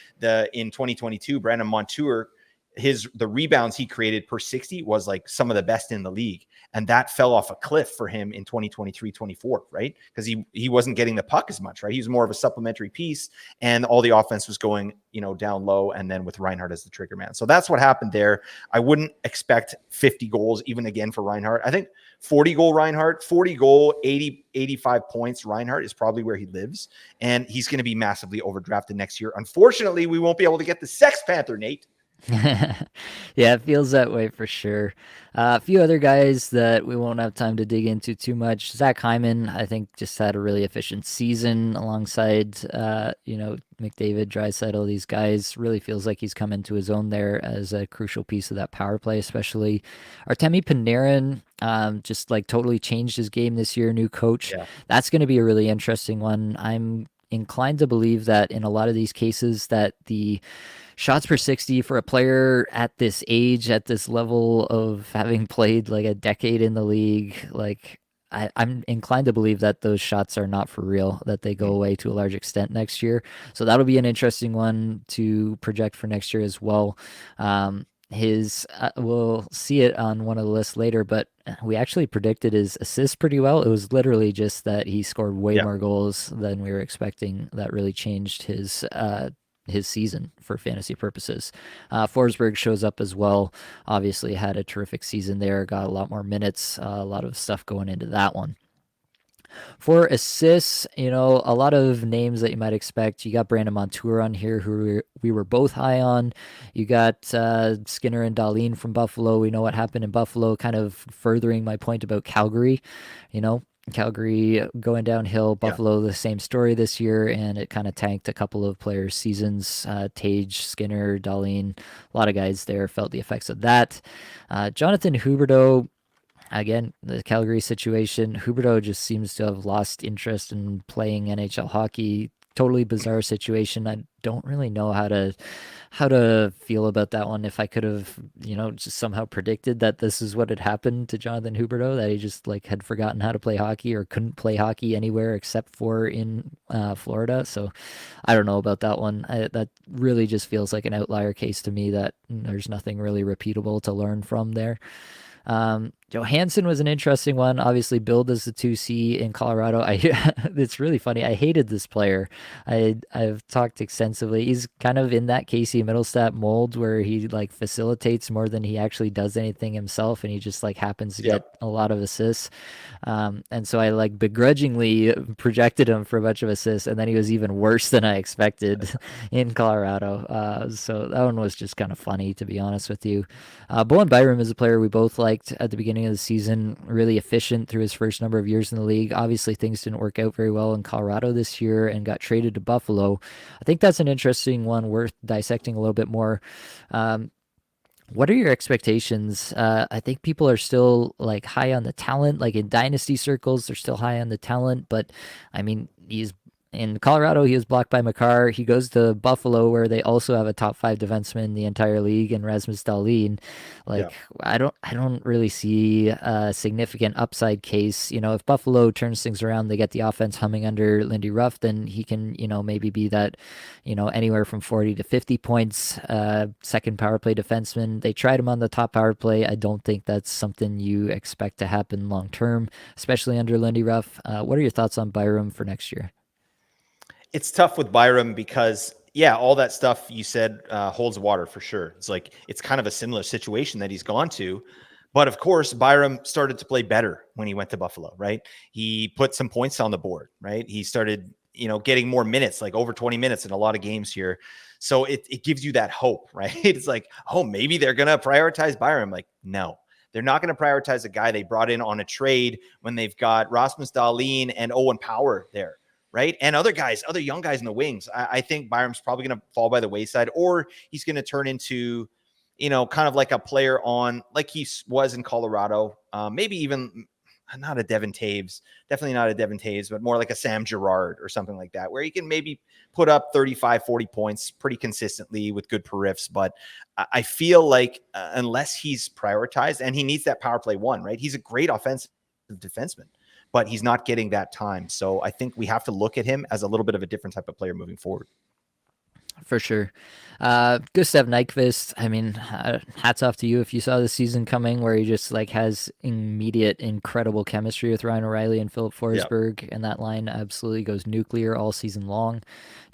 in 2022, Brandon Montour, the rebounds he created per 60 was like some of the best in the league, and that fell off a cliff for him in 2023-24, right? Because he wasn't getting the puck as much, right? He was more of a supplementary piece, and all the offense was going down low, and then with Reinhart as the trigger man. So that's what happened there. I wouldn't expect 50 goals even again for Reinhart. I think 40 goal Reinhart, 40 goal, 85 points Reinhart is probably where he lives, and he's going to be massively overdrafted next year. Unfortunately, we won't be able to get the Sex Panther, Nate. yeah, it feels that way for sure. A few other guys that we won't have time to dig into too much. Zach Hyman, I think, just had a really efficient season alongside, McDavid, Draisaitl. These guys really feels like he's come into his own there as a crucial piece of that power play, especially Artemi Panarin. Just like totally changed his game this year. New coach. Yeah. That's going to be a really interesting one. I'm inclined to believe that in a lot of these cases that the shots per 60 for a player at this age, at this level of having played like a decade in the league, like I'm inclined to believe that those shots are not for real, that they go away to a large extent next year. So that'll be an interesting one to project for next year as well. We'll see it on one of the lists later, but we actually predicted his assists pretty well. It was literally just that he scored way Yeah. more goals than we were expecting. That really changed his season for fantasy purposes. Forsberg shows up as well. Obviously, had a terrific season there. Got a lot more minutes. A lot of stuff going into that one. For assists, a lot of names that you might expect. You got Brandon Montour on here, who we were both high on. You got Skinner and Darlene from Buffalo. We know what happened in Buffalo, kind of furthering my point about Calgary. Calgary going downhill. Yeah. Buffalo, the same story this year, and it kind of tanked a couple of players' seasons. Tage, Skinner, Darlene, a lot of guys there felt the effects of that. Jonathan Huberdeau, again, the Calgary situation, Huberdeau just seems to have lost interest in playing NHL hockey. Totally bizarre situation. I don't really know how to feel about that one. If I could have, just somehow predicted that this is what had happened to Jonathan Huberdeau, that he just like had forgotten how to play hockey or couldn't play hockey anywhere except for in Florida. So I don't know about that one. That really just feels like an outlier case to me that there's nothing really repeatable to learn from there. Johansson was an interesting one. Obviously, billed as the 2C in Colorado. It's really funny. I hated this player. I've talked extensively. He's kind of in that Casey Middlestat mold where he like facilitates more than he actually does anything himself, and he just like happens to get Yep. a lot of assists. And so I like begrudgingly projected him for a bunch of assists, and then he was even worse than I expected in Colorado. So that one was just kind of funny, to be honest with you. Bowen Byram is a player we both liked at the beginning of the season, really efficient through his first number of years in the league. Obviously, things didn't work out very well in Colorado this year and got traded to Buffalo. I think that's an interesting one worth dissecting a little bit more. Um, what are your expectations? I think people are still like high on the talent, like in dynasty circles, they're still high on the talent. But I mean, he's in Colorado. He was blocked by Makar. He goes to Buffalo, where they also have a top five defenseman in the entire league, and Rasmus Dahlin. Yeah. Like, I don't really see a significant upside case. You know, if Buffalo turns things around, they get the offense humming under Lindy Ruff, then he can, maybe be that, anywhere from 40 to 50 points, second power play defenseman. They tried him on the top power play. I don't think that's something you expect to happen long term, especially under Lindy Ruff. What are your thoughts on Byram for next year? It's tough with Byram because, yeah, all that stuff you said holds water for sure. It's like it's kind of a similar situation that he's gone to. But of course, Byram started to play better when he went to Buffalo, right? He put some points on the board, right? He started, getting more minutes, like over 20 minutes in a lot of games here. So it gives you that hope, right? It's like, oh, maybe they're going to prioritize Byram. Like, no, they're not going to prioritize a guy they brought in on a trade when they've got Rasmus Dahlin and Owen Power there, right? And other guys, other young guys in the wings. I think Byram's probably going to fall by the wayside, or he's going to turn into, kind of like a player on like he was in Colorado. Maybe even not a Devin Taves, definitely not a Devin Taves, but more like a Sam Girard or something like that, where he can maybe put up 35, 40 points pretty consistently with good periffs. But I feel like unless he's prioritized, and he needs that power play one, right? He's a great offensive defenseman, but he's not getting that time. So I think we have to look at him as a little bit of a different type of player moving forward. For sure. Gustav Nyquist, I mean, hats off to you if you saw the season coming where he just like has immediate incredible chemistry with Ryan O'Reilly and Philip Yeah. Forsberg, and that line absolutely goes nuclear all season long.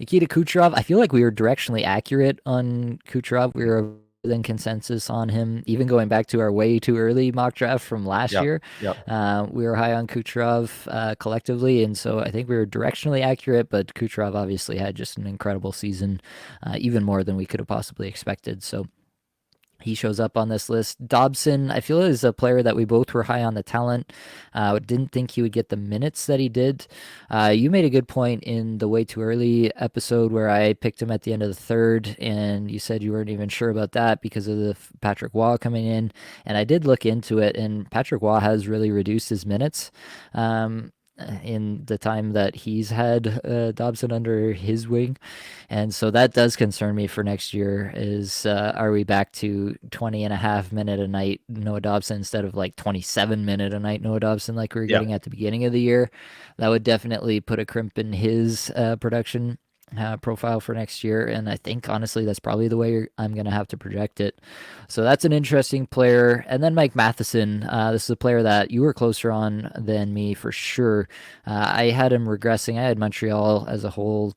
Nikita Kucherov, I feel like we were directionally accurate on Kucherov. We were than consensus on him, even going back to our way too early mock draft from last Yeah. year. Yeah. We were high on Kucherov collectively, and so I think we were directionally accurate, but Kucherov obviously had just an incredible season, even more than we could have possibly expected. So he shows up on this list. Dobson, I feel, is a player that we both were high on the talent. Didn't think he would get the minutes that he did. You made a good point in the way too early episode where I picked him at the end of the third, and you said you weren't even sure about that because of the Patrick Waugh coming in. And I did look into it, and Patrick Waugh has really reduced his minutes. In the time that he's had Dobson under his wing. And so that does concern me for next year is are we back to 20 and a half minute a night Noah Dobson instead of like 27-minute a night Noah Dobson like we were Yeah. getting at the beginning of the year? That would definitely put a crimp in his production profile for next year. And I think honestly, that's probably the way I'm going to have to project it. So that's an interesting player. And then Mike Matheson. This is a player that you were closer on than me for sure. I had him regressing. I had Montreal as a whole.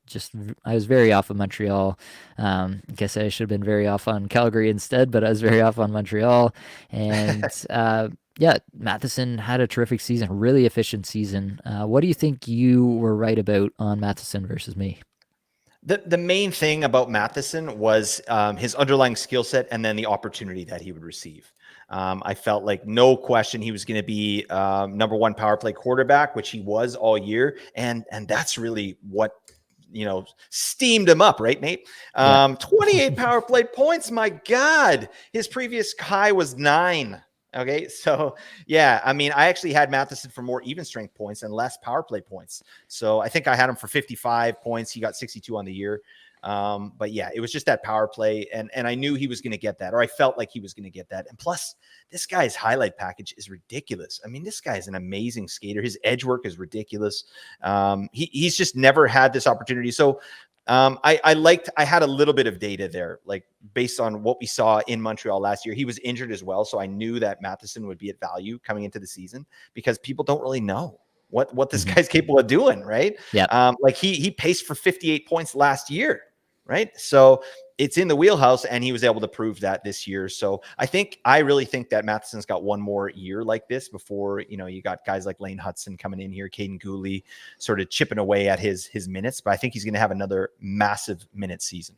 I was very off of Montreal. I guess I should have been very off on Calgary instead, but I was very off on Montreal. And yeah, Matheson had a terrific season, really efficient season. What do you think you were right about on Matheson versus me? The main thing about Matheson was his underlying skill set and then the opportunity that he would receive. I felt like no question he was going to be number one power play quarterback, which he was all year, and that's really what steamed him up, right, Nate? Yeah. 28 power play points. My God, his previous high was 9. Okay, so yeah, I mean, I actually had Matheson for more even strength points and less power play points. So I think I had him for 55 points. He got 62 on the year. But yeah, it was just that power play, and I knew he was going to get that, or I felt like he was going to get that. And plus, this guy's highlight package is ridiculous. I mean, this guy is an amazing skater. His edge work is ridiculous. He's just never had this opportunity. So I had a little bit of data there, like based on what we saw in Montreal last year. He was injured as well, so I knew that Matheson would be at value coming into the season because people don't really know what this Mm-hmm. guy's capable of doing, right? Yep. Like he paced for 58 points last year, right? So it's in the wheelhouse, and he was able to prove that this year. So I really think that Matheson's got one more year like this before, you got guys like Lane Hudson coming in here, Caden Gooley sort of chipping away at his minutes. But I think he's going to have another massive minute season.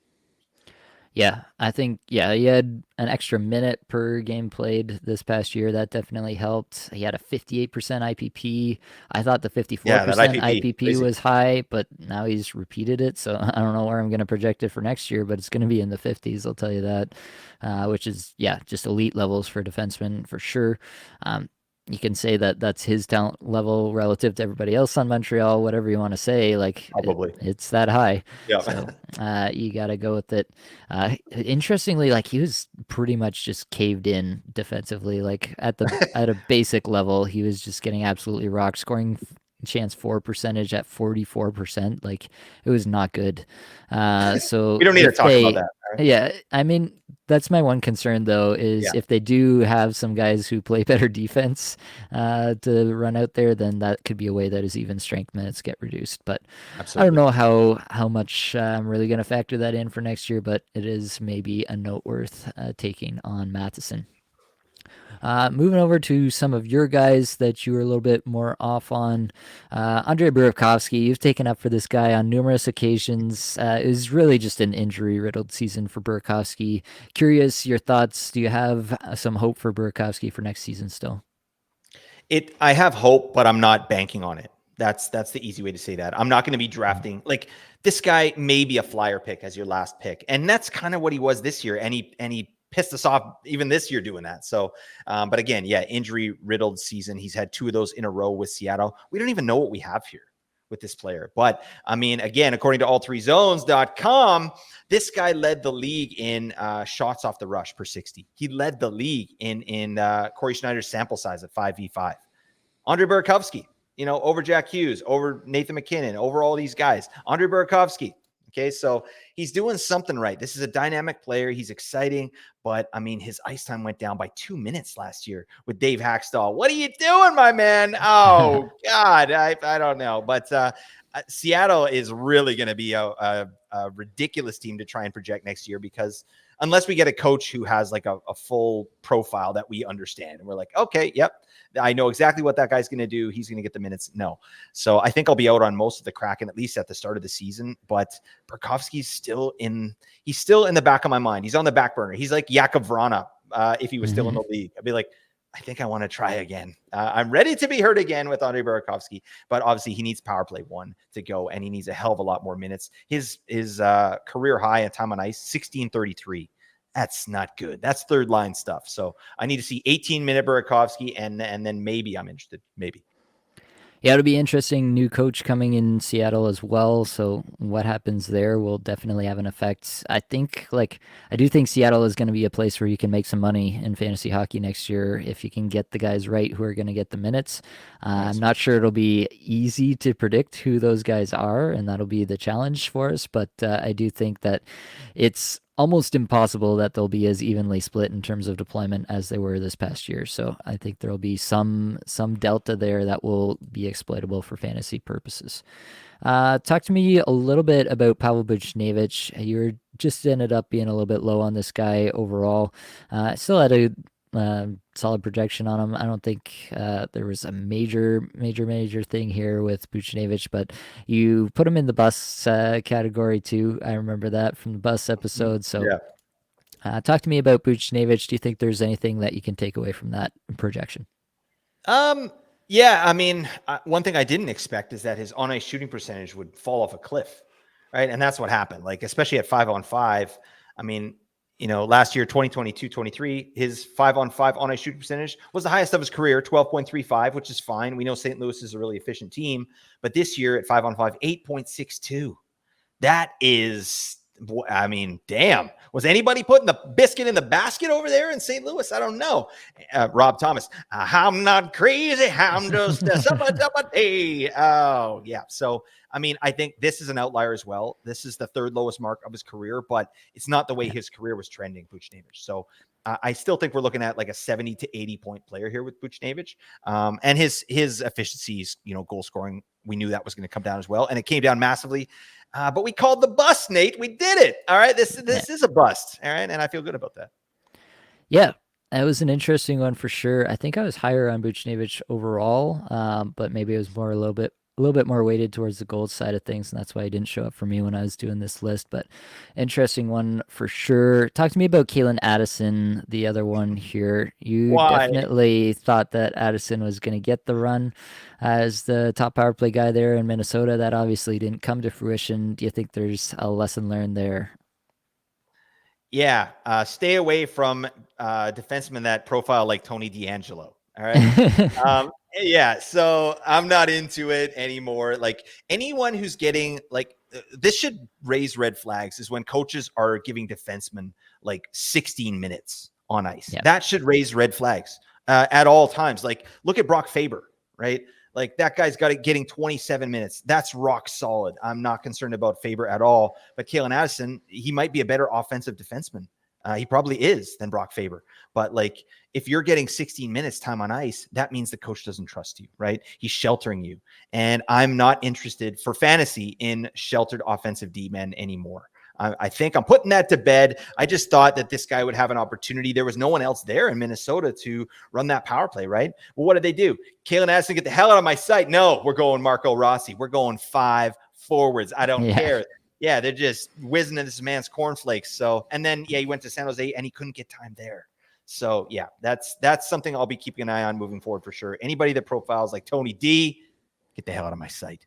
Yeah, I think, yeah, he had an extra minute per game played this past year. That definitely helped. He had a 58% IPP. I thought the Yeah, that 54% IPP, IPP crazy. was high, but now he's repeated it. So I don't know where I'm going to project it for next year, but it's going to be in the 50s, I'll tell you that, which is, yeah, just elite levels for defensemen for sure. You can say that that's his talent level relative to everybody else on Montreal, whatever you want to say. Like, Probably. it's that high. Yeah. So you got to go with it. Interestingly, like he was pretty much just caved in defensively. Like at a basic level, he was just getting absolutely rocked, scoring chance for percentage at 44%. Like it was not good. So We don't need to if talk about they, that. Right? yeah, I mean that's my one concern though is Yeah, if they do have some guys who play better defense to run out there, then that could be a way that his even strength minutes get reduced. But I don't absolutely. know how much I'm really going to factor that in for next year, but it is maybe a note worth taking on Matheson. Moving over to some of your guys that you were a little bit more off on. Andre Burakovsky, you've taken up for this guy on numerous occasions. It was really just an injury riddled season for Burakovsky. Curious your thoughts. Do you have some hope for Burakovsky for next season still? I have hope, but I'm not banking on it. That's the easy way to say that. I'm not going to be Mhm. drafting like this guy may be a flyer pick as your last pick. And that's kind of what he was this year. And he pissed us off even this year doing that. So, but again, yeah, injury riddled season. He's had two of those in a row with Seattle. We don't even know what we have here with this player. But I mean, again, according to all3zones.com, this guy led the league in shots off the rush per 60. He led the league in Corey Schneider's sample size at 5v5. Andre Burakovsky, over Jack Hughes, over Nathan McKinnon, over all these guys. Andre Burakovsky. Okay, so he's doing something right. This is a dynamic player. He's exciting, but I mean, his ice time went down by 2 minutes last year with Dave Hackstall. What are you doing, my man? Oh God, I don't know, but Seattle is really going to be a ridiculous team to try and project next year because unless we get a coach who has like a full profile that we understand and we're like, okay, yep, I know exactly what that guy's going to do. He's going to get the minutes. No. So I think I'll be out on most of the Kraken, at least at the start of the season. But Burakovsky's he's still in the back of my mind. He's on the back burner. He's like Jakub Vrana if he was still in the league. I'd be like, I think I want to try again. I'm ready to be hurt again with Andre Burakovsky, but obviously he needs power play 1 to go, and he needs a hell of a lot more minutes. His career high in time on ice, 1633. That's not good. That's third line stuff. So I need to see 18-minute Burakovsky, and then maybe I'm interested. Maybe. Yeah, it'll be interesting. New coach coming in Seattle as well. So what happens there will definitely have an effect. I do think Seattle is going to be a place where you can make some money in fantasy hockey next year if you can get the guys right who are going to get the minutes. I'm Nice. not sure it'll be easy to predict who those guys are, and that'll be the challenge for us. But I do think that it's almost impossible that they'll be as evenly split in terms of deployment as they were this past year. So I think there'll be some delta there that will be exploitable for fantasy purposes. Talk to me a little bit about Pavel Buchnevich. You just ended up being a little bit low on this guy overall. Still had a solid projection on him. I don't think there was a major thing here with Buchnevich, but you put him in the bus category too. I remember that from the bus episode. So Yeah. talk to me about Buchnevich. Do you think there's anything that you can take away from that projection? Yeah, I mean, one thing I didn't expect is that his on ice shooting percentage would fall off a cliff, right? And that's what happened. Like, especially at 5-on-5. I mean, last year, 2022-23, his 5-on-5 on ice shooting percentage was the highest of his career, 12.35, which is fine. We know St. Louis is a really efficient team, but this year at 5-on-5, 8.62. That is I mean, damn. Was anybody putting the biscuit in the basket over there in St. Louis? I don't know. Rob Thomas, I'm not crazy. I'm just somebody. Oh, yeah. So, I mean, I think this is an outlier as well. This is the third lowest mark of his career, but it's not the way Yeah. his career was trending, Buchnevich. So, I still think we're looking at like a 70 to 80 point player here with Buchnevich. And his efficiencies, goal scoring, we knew that was going to come down as well. And it came down massively. But we called the bust, Nate. We did it. All right. This Yeah. is a bust. All right. And I feel good about that. Yeah, that was an interesting one for sure. I think I was higher on Buchnevich overall, but maybe it was more a little bit more weighted towards the gold side of things, and that's why he didn't show up for me when I was doing this list. But interesting one for sure. Talk to me about Kalen Addison, the other one here. You Why? definitely thought that Addison was going to get the run as the top power play guy there in Minnesota. That obviously didn't come to fruition. Do you think there's a lesson learned there? Yeah. Stay away from defensemen that profile like Tony D'Angelo. All right. Yeah. So I'm not into it anymore. Like anyone who's getting like this should raise red flags is when coaches are giving defensemen like 16 minutes on ice. Yeah. That should raise red flags at all times. Like look at Brock Faber, right? Like that guy's got it getting 27 minutes. That's rock solid. I'm not concerned about Faber at all. But Kalen Addison, he might be a better offensive defenseman. He probably is than Brock Faber. But like, if you're getting 16 minutes time on ice, that means the coach doesn't trust you, right? He's sheltering you. And I'm not interested for fantasy in sheltered offensive D men anymore. I think I'm putting that to bed. I just thought that this guy would have an opportunity. There was no one else there in Minnesota to run that power play, right? Well, what did they do? Kalen Addison, get the hell out of my sight. No, we're going Marco Rossi. We're going 5 forwards. I don't Yeah. care. Yeah, they're just whizzing in this man's cornflakes. So, and then he went to San Jose and he couldn't get time there. So yeah, that's something I'll be keeping an eye on moving forward for sure. Anybody that profiles like Tony D, get the hell out of my sight.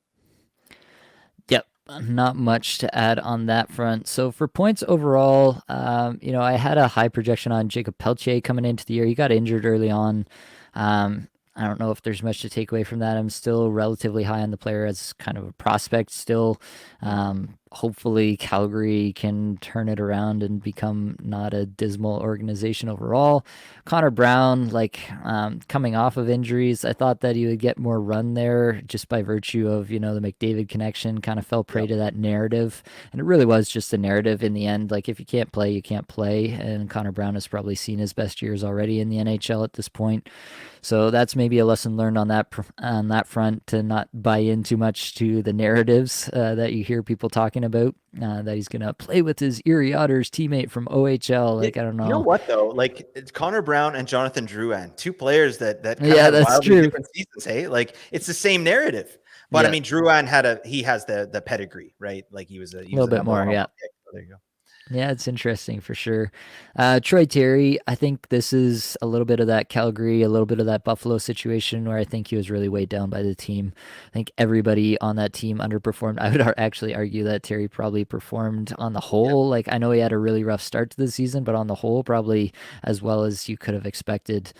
Yep, not much to add on that front. So for points overall, I had a high projection on Jacob Peltier coming into the year. He got injured early on. I don't know if there's much to take away from that. I'm still relatively high on the player as kind of a prospect still. Hopefully Calgary can turn it around and become not a dismal organization overall. Connor Brown, coming off of injuries, I thought that he would get more run there just by virtue of, the McDavid connection, kind of fell prey Yep. to that narrative. And it really was just a narrative in the end. Like, if you can't play, you can't play. And Connor Brown has probably seen his best years already in the NHL at this point. So that's maybe a lesson learned on that front, to not buy in too much to the narratives that you hear people talking about. That he's gonna play with his Erie Otters teammate from OHL. Like, I don't You know know. what though? Like it's Connor Brown and Jonathan Drouin, two players that kind of Yeah, had that's wildly true. different seasons. Hey, like it's the same narrative. But I Yeah, mean, Drouin has the pedigree, right? Like he was a the little bit number more. one Yeah. overall pick. So there you go. Yeah, it's interesting for sure. Troy Terry, I think this is a little bit of that Calgary, a little bit of that Buffalo situation where I think he was really weighed down by the team. I think everybody on that team underperformed. I would actually argue that Terry probably performed on the Yeah. whole. Like, I know he had a really rough start to the season, but on the whole, probably as well as you could have expected.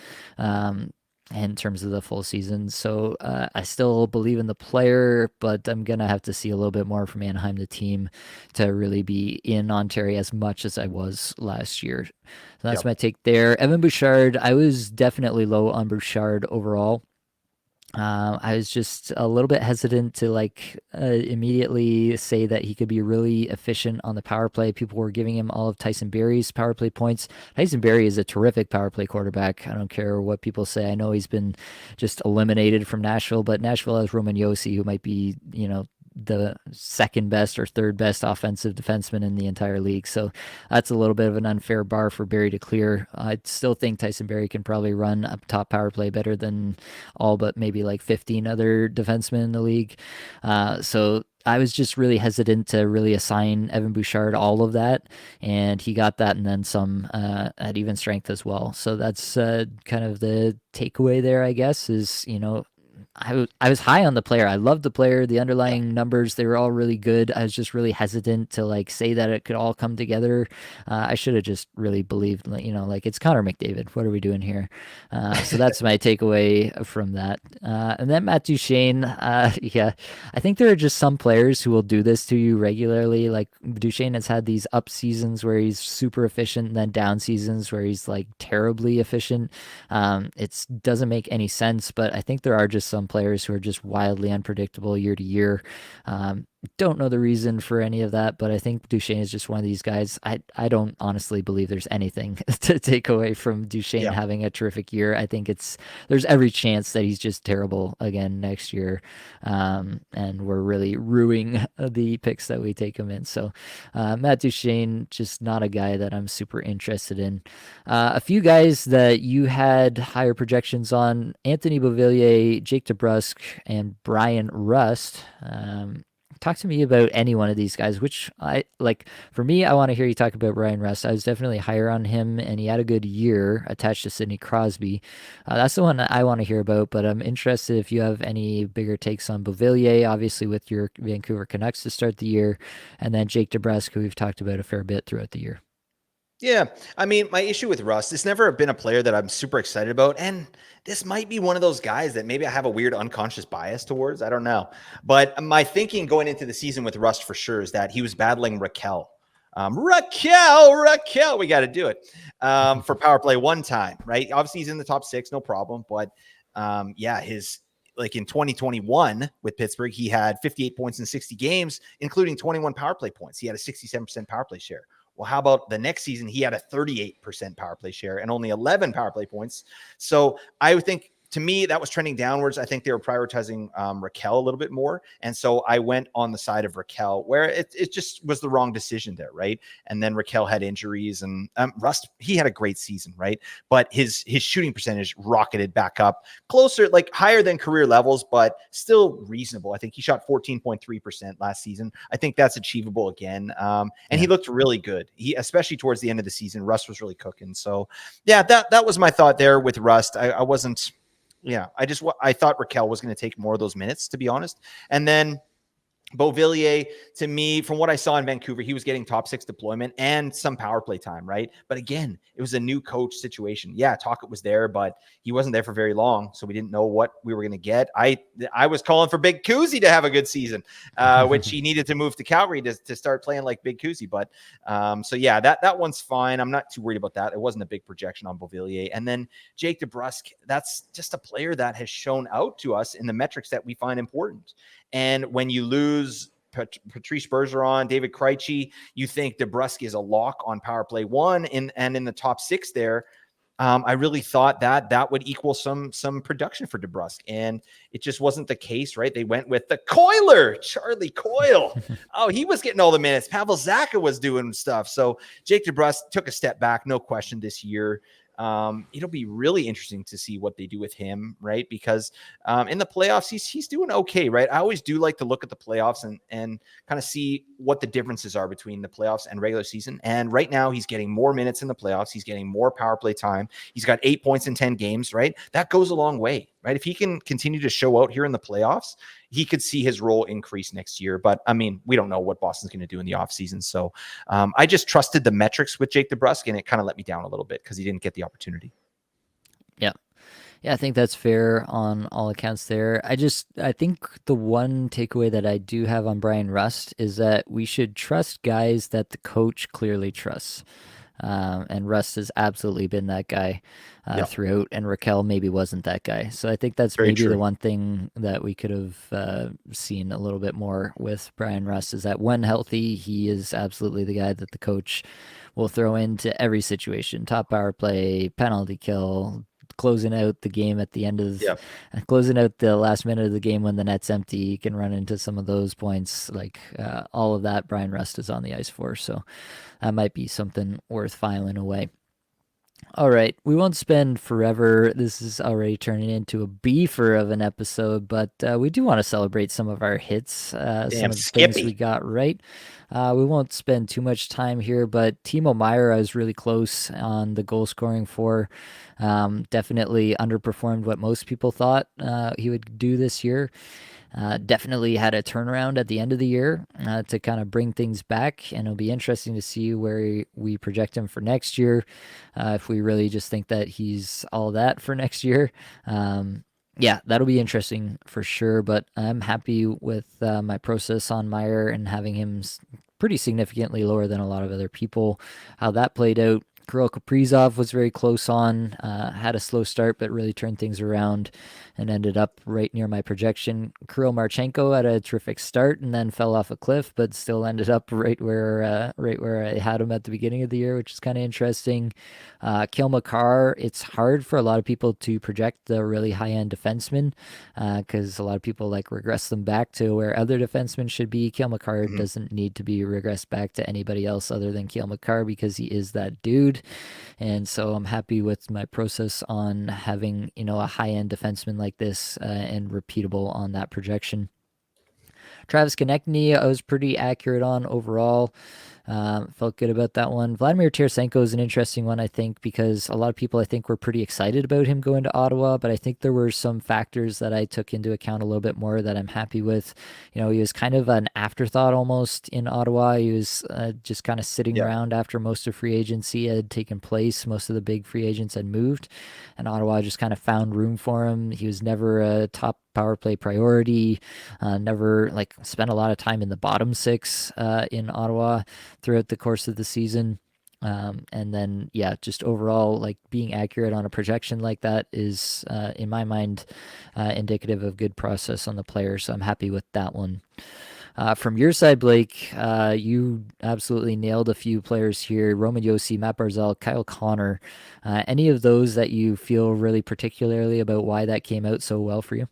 In terms of the full season. So I still believe in the player, but I'm going to have to see a little bit more from Anaheim, the team, to really be in on Terry as much as I was last year. So that's my Yep. take there. Evan Bouchard, I was definitely low on Bouchard overall. I was just a little bit hesitant to immediately say that he could be really efficient on the power play. People were giving him all of Tyson Berry's power play points. Tyson Berry is a terrific power play quarterback. I don't care what people say. I know he's been just eliminated from Nashville, but Nashville has Roman Yossi, who might be, the second best or third best offensive defenseman in the entire league. So that's a little bit of an unfair bar for Barry to clear. I still think Tyson Barry can probably run a top power play better than all but maybe like 15 other defensemen in the league. So I was just really hesitant to really assign Evan Bouchard all of that, and he got that and then some at even strength as well. So that's kind of the takeaway there, I guess, is, I was high on the player. I loved the player. The Yeah. underlying numbers, they were all really good. I was just really hesitant to like say that it could all come together. I should have just really believed, like it's Connor McDavid. What are we doing here? So that's my takeaway from that. And then Matt Duchene, yeah, I think there are just some players who will do this to you regularly. Like Duchene has had these up seasons where he's super efficient, and then down seasons where he's like terribly efficient. It doesn't make any sense, but I think there are just some players who are just wildly unpredictable year to year. Don't know the reason for any of that, but I think Duchesne is just one of these guys. I don't honestly believe there's anything to take away from Duchesne Yeah. having a terrific year. I think there's every chance that he's just terrible again next year, and we're really ruining the picks that we take him in. So Matt Duchesne, just not a guy that I'm super interested in. A few guys that you had higher projections on: Anthony Beauvillier, Jake DeBrusk, and Brian Rust. Talk to me about any one of these guys. Which I like. For me, I want to hear you talk about Brian Rust. I was definitely higher on him, and he had a good year attached to Sidney Crosby. That's the one that I want to hear about. But I'm interested if you have any bigger takes on Beauvillier, obviously with your Vancouver Canucks to start the year, and then Jake DeBrusk, who we've talked about a fair bit throughout the year. Yeah. I mean, my issue with Russ, it's never been a player that I'm super excited about. And this might be one of those guys that maybe I have a weird unconscious bias towards. I don't know. But my thinking going into the season with Rust for sure is that he was battling Raquel. Raquel, we got to do it for power play one time, right? Obviously, he's in the top six, no problem. But yeah, his like in 2021 with Pittsburgh, he had 58 points in 60 games, including 21 power play points. He had a 67% power play share. Well, how about the next season? He had a 38% power play share and only 11 power play points. So I would think, to me, that was trending downwards. I think they were prioritizing Raquel a little bit more. And so I went on the side of Raquel, where it just was the wrong decision there, right? And then Raquel had injuries, and Rust, he had a great season, right? But his shooting percentage rocketed back up closer, like higher than career levels, but still reasonable. I think he shot 14.3% last season. I think that's achievable again. And Yeah. he looked really good. He, especially towards the end of the season, Rust was really cooking. So yeah, that was my thought there with Rust. I wasn't, yeah, I thought Raquel was going to take more of those minutes, to be honest. And then Beauvillier, to me, from what I saw in Vancouver, he was getting top six deployment and some power play time, right? But again, it was a new coach situation. Yeah, Tocchet was there, but he wasn't there for very long, so we didn't know what we were going to get. I was calling for Big Kuzi to have a good season, which he needed to move to Calgary to start playing like Big Kuzi. But so yeah, that one's fine. I'm not too worried about that. It wasn't a big projection on Beauvillier. And then Jake DeBrusk, that's just a player that has shown out to us in the metrics that we find important. And when you lose Patrice Bergeron, David Krejci, you think DeBrusk is a lock on power play one and in the top six there. I really thought that would equal some production for DeBrusk, and it just wasn't the case, right? They went with the Coiler, Charlie Coyle. Oh, he was getting all the minutes. Pavel Zacha was doing stuff. So Jake DeBrusk took a step back, no question, this year. It'll be really interesting to see what they do with him, right? Because in the playoffs, he's doing okay, right? I always do like to look at the playoffs and kind of see what the differences are between the playoffs and regular season. And right now, he's getting more minutes in the playoffs. He's getting more power play time. He's got 8 points in 10 games, right? That goes a long way, right? If he can continue to show out here in the playoffs, he could see his role increase next year. But I mean, we don't know what Boston's going to do in the offseason. So I just trusted the metrics with Jake DeBrusk, and it kind of let me down a little bit because he didn't get the opportunity. Yeah. Yeah, I think that's fair on all accounts there. I think the one takeaway that I do have on Brian Rust is that we should trust guys that the coach clearly trusts. And Rust has absolutely been that guy Yeah, throughout, and Raquel maybe wasn't that guy. So I think that's very maybe the true. one thing that we could have seen a little bit more with Brian Rust is that when healthy, he is absolutely the guy that the coach will throw into every situation: top power play, penalty kill, closing out the game at the end of Yeah. closing out the last minute of the game when the net's empty. You can run into some of those points, like all of that Brian Rust is on the ice for. So that might be something worth filing away. All right, we won't spend forever. This is already turning into a beefer of an episode, but we do want to celebrate some of our hits, some Damn of the things we Skippy. got right. We won't spend too much time here, but Timo Meyer, I was really close on the goal scoring for. Definitely underperformed what most people thought he would do this year. Definitely had a turnaround at the end of the year to kind of bring things back, and it'll be interesting to see where we project him for next year. If we really just think that he's all that for next year, yeah, that'll be interesting for sure. But I'm happy with my process on Meyer and having him pretty significantly lower than a lot of other people. How that played out. Kirill Kaprizov was very close on, had a slow start, but really turned things around and ended up right near my projection. Kirill Marchenko had a terrific start and then fell off a cliff, but still ended up right where I had him at the beginning of the year, which is kind of interesting. Kale McCarr, it's hard for a lot of people to project the really high end defensemen because a lot of people like regress them back to where other defensemen should be. Kale McCarr Mhm. doesn't need to be regressed back to anybody else other than Kale McCarr because he is that dude. And so I'm happy with my process on having, a high end defenseman like this and repeatable on that projection. Travis Konechny, I was pretty accurate on overall. Felt good about that one. Vladimir Tarasenko is an interesting one, I think, because a lot of people, I think, were pretty excited about him going to Ottawa, but I think there were some factors that I took into account a little bit more that I'm happy with. He was kind of an afterthought almost in Ottawa. He was just kind of sitting Yeah. around after most of free agency had taken place. Most of the big free agents had moved, and Ottawa just kind of found room for him. He was never a top power play priority. Never like spent a lot of time in the bottom six in Ottawa throughout the course of the season. And then, yeah, just overall, like being accurate on a projection like that is, in my mind, indicative of good process on the player. So I'm happy with that one. From your side, Blake, you absolutely nailed a few players here. Roman Yossi, Matt Barzal, Kyle Connor. Any of those that you feel really particularly about why that came out so well for you?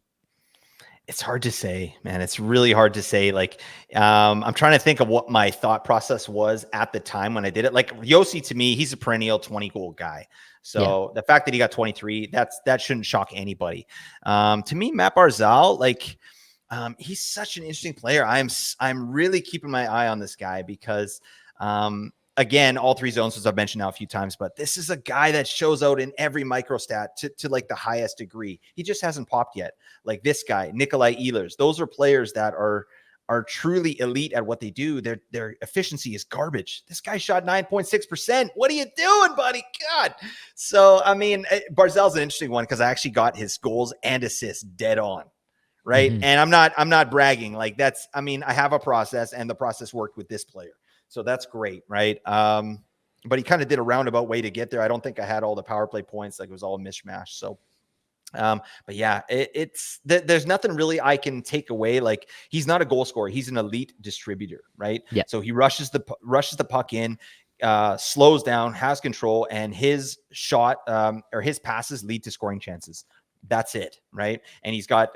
It's hard to say, man. It's really hard to say. Like, I'm trying to think of what my thought process was at the time when I did it. Like Yossi, to me, he's a perennial 20 goal guy. Yeah. So the fact that he got 23, that shouldn't shock anybody. To me, Matt Barzal, like, he's such an interesting player. I'm really keeping my eye on this guy because again, all three zones, as I've mentioned now a few times, but this is a guy that shows out in every microstat to like the highest degree. He just hasn't popped yet. Like this guy, Nikolai Ehlers, those are players that are truly elite at what they do. Their efficiency is garbage. This guy shot 9.6%. What are you doing, buddy? God. So I mean, Barzell's an interesting one because I actually got his goals and assists dead on. Right. Hmm. And I'm not bragging. Like I mean, I have a process and the process worked with this player. So that's great. Right. But he kind of did a roundabout way to get there. I don't think I had all the power play points. Like it was all a mishmash. So but yeah, there's nothing really I can take away. Like he's not a goal scorer; he's an elite distributor, right? Yeah. So he rushes the puck in, slows down, has control, and his shot or his passes lead to scoring chances. That's it, right? And he's got,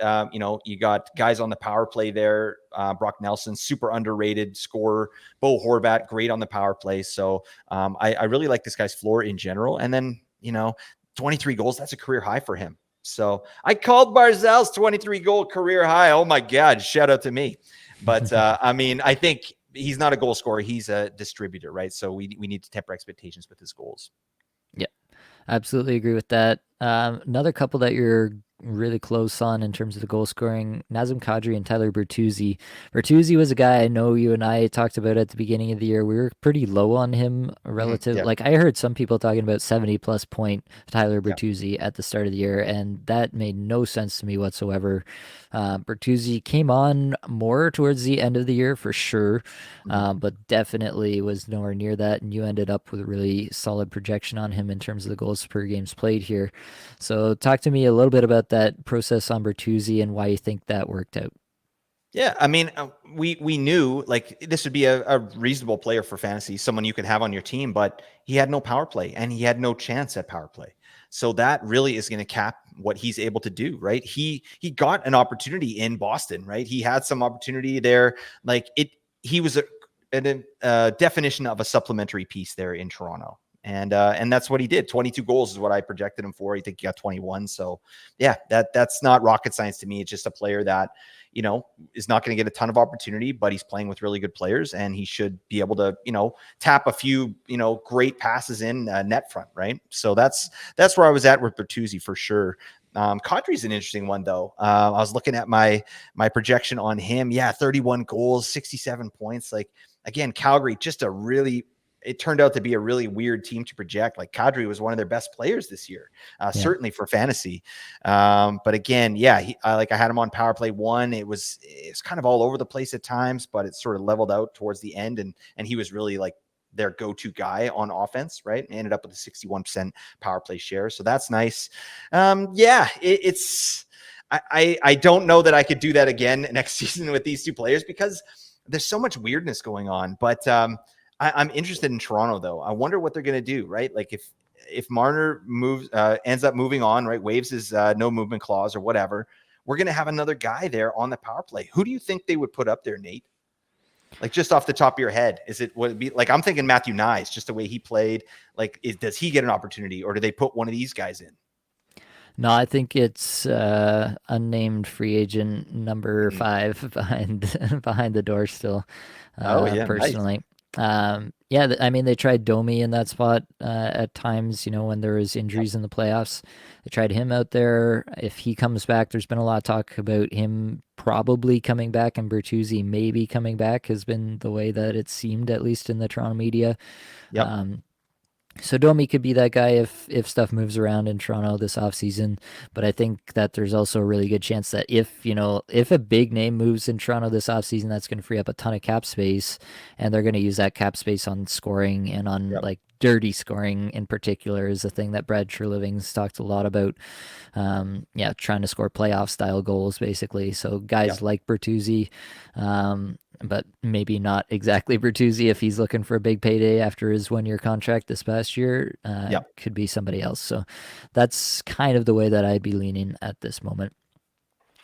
you got guys on the power play there. Brock Nelson, super underrated scorer. Bo Horvat, great on the power play. So I really like this guy's floor in general. And then 23 goals, that's a career high for him. So I called Barzell's 23 goal career high. Oh my God, shout out to me. But I mean, I think he's not a goal scorer; he's a distributor, right? So we need to temper expectations with his goals. Yeah. Absolutely agree with that. Another couple that you're really close on in terms of the goal scoring, Nazem Kadri and Tyler Bertuzzi. Bertuzzi was a guy I know you and I talked about at the beginning of the year. We were pretty low on him relative. Yeah, Like I heard some people talking about 70 plus point Tyler yeah. Bertuzzi at the start of the year, and that made no sense to me whatsoever. Bertuzzi came on more towards the end of the year for sure, Mhm. but definitely was nowhere near that. And you ended up with a really solid projection on him in terms of the goals per games played here. So, talk to me a little bit about that process on Bertuzzi and why you think that worked out. Yeah, I mean, we knew like this would be a reasonable player for fantasy, someone you could have on your team, but he had no power play and he had no chance at power play. So that really is going to cap what he's able to do, right? He got an opportunity in Boston, right? He had some opportunity there, like it. He was a definition of a supplementary piece there in Toronto. And that's what he did. 22 goals is what I projected him for. I think he got 21. So yeah, that's not rocket science to me. It's just a player that, is not going to get a ton of opportunity, but he's playing with really good players, and he should be able to, tap a few, great passes in net front, right? So that's where I was at with Bertuzzi for sure. Kadri's an interesting one though. I was looking at my projection on him. Yeah, 31 goals, 67 points. Like again, Calgary, just it turned out to be a really weird team to project. Like Kadri was one of their best players this year, Yeah. certainly for fantasy. But again, yeah, I had him on power play one. It's kind of all over the place at times, but it sort of leveled out towards the end, and he was really like their go-to guy on offense, right? And ended up with a 61% power play share. So that's nice. Yeah, it's I don't know that I could do that again next season with these two players because there's so much weirdness going on. But I'm interested in Toronto though. I wonder what they're going to do, right? Like if Marner ends up moving on, right? Waives his no movement clause or whatever. We're going to have another guy there on the power play. Who do you think they would put up there, Nate? Like just off the top of your head, would it be like I'm thinking Matthew Nyes, just the way he played. Like, does he get an opportunity, or do they put one of these guys in? No, I think it's unnamed free agent number Mhm. 5 behind the door still. Oh yeah, nice. Personally, yeah, I mean they tried Domi in that spot at times. When there was Yep. injuries in the playoffs, they tried him out there. If he comes back, there's been a lot of talk about him probably coming back, and Bertuzzi maybe coming back has been the way that it seemed, at least in the Toronto media. Yep. Um, so Domi could be that guy if stuff moves around in Toronto this offseason. But I think that there's also a really good chance that if a big name moves in Toronto this offseason, that's going to free up a ton of cap space, and they're going to use that cap space on scoring and on Yep. like dirty scoring in particular is a thing that Brad Treliving's talked a lot about. Yeah, trying to score playoff style goals basically. So guys Yep. like Bertuzzi, but maybe not exactly Bertuzzi if he's looking for a big payday after his 1 year contract this past year. Yep. Could be somebody else. So that's kind of the way that I'd be leaning at this moment.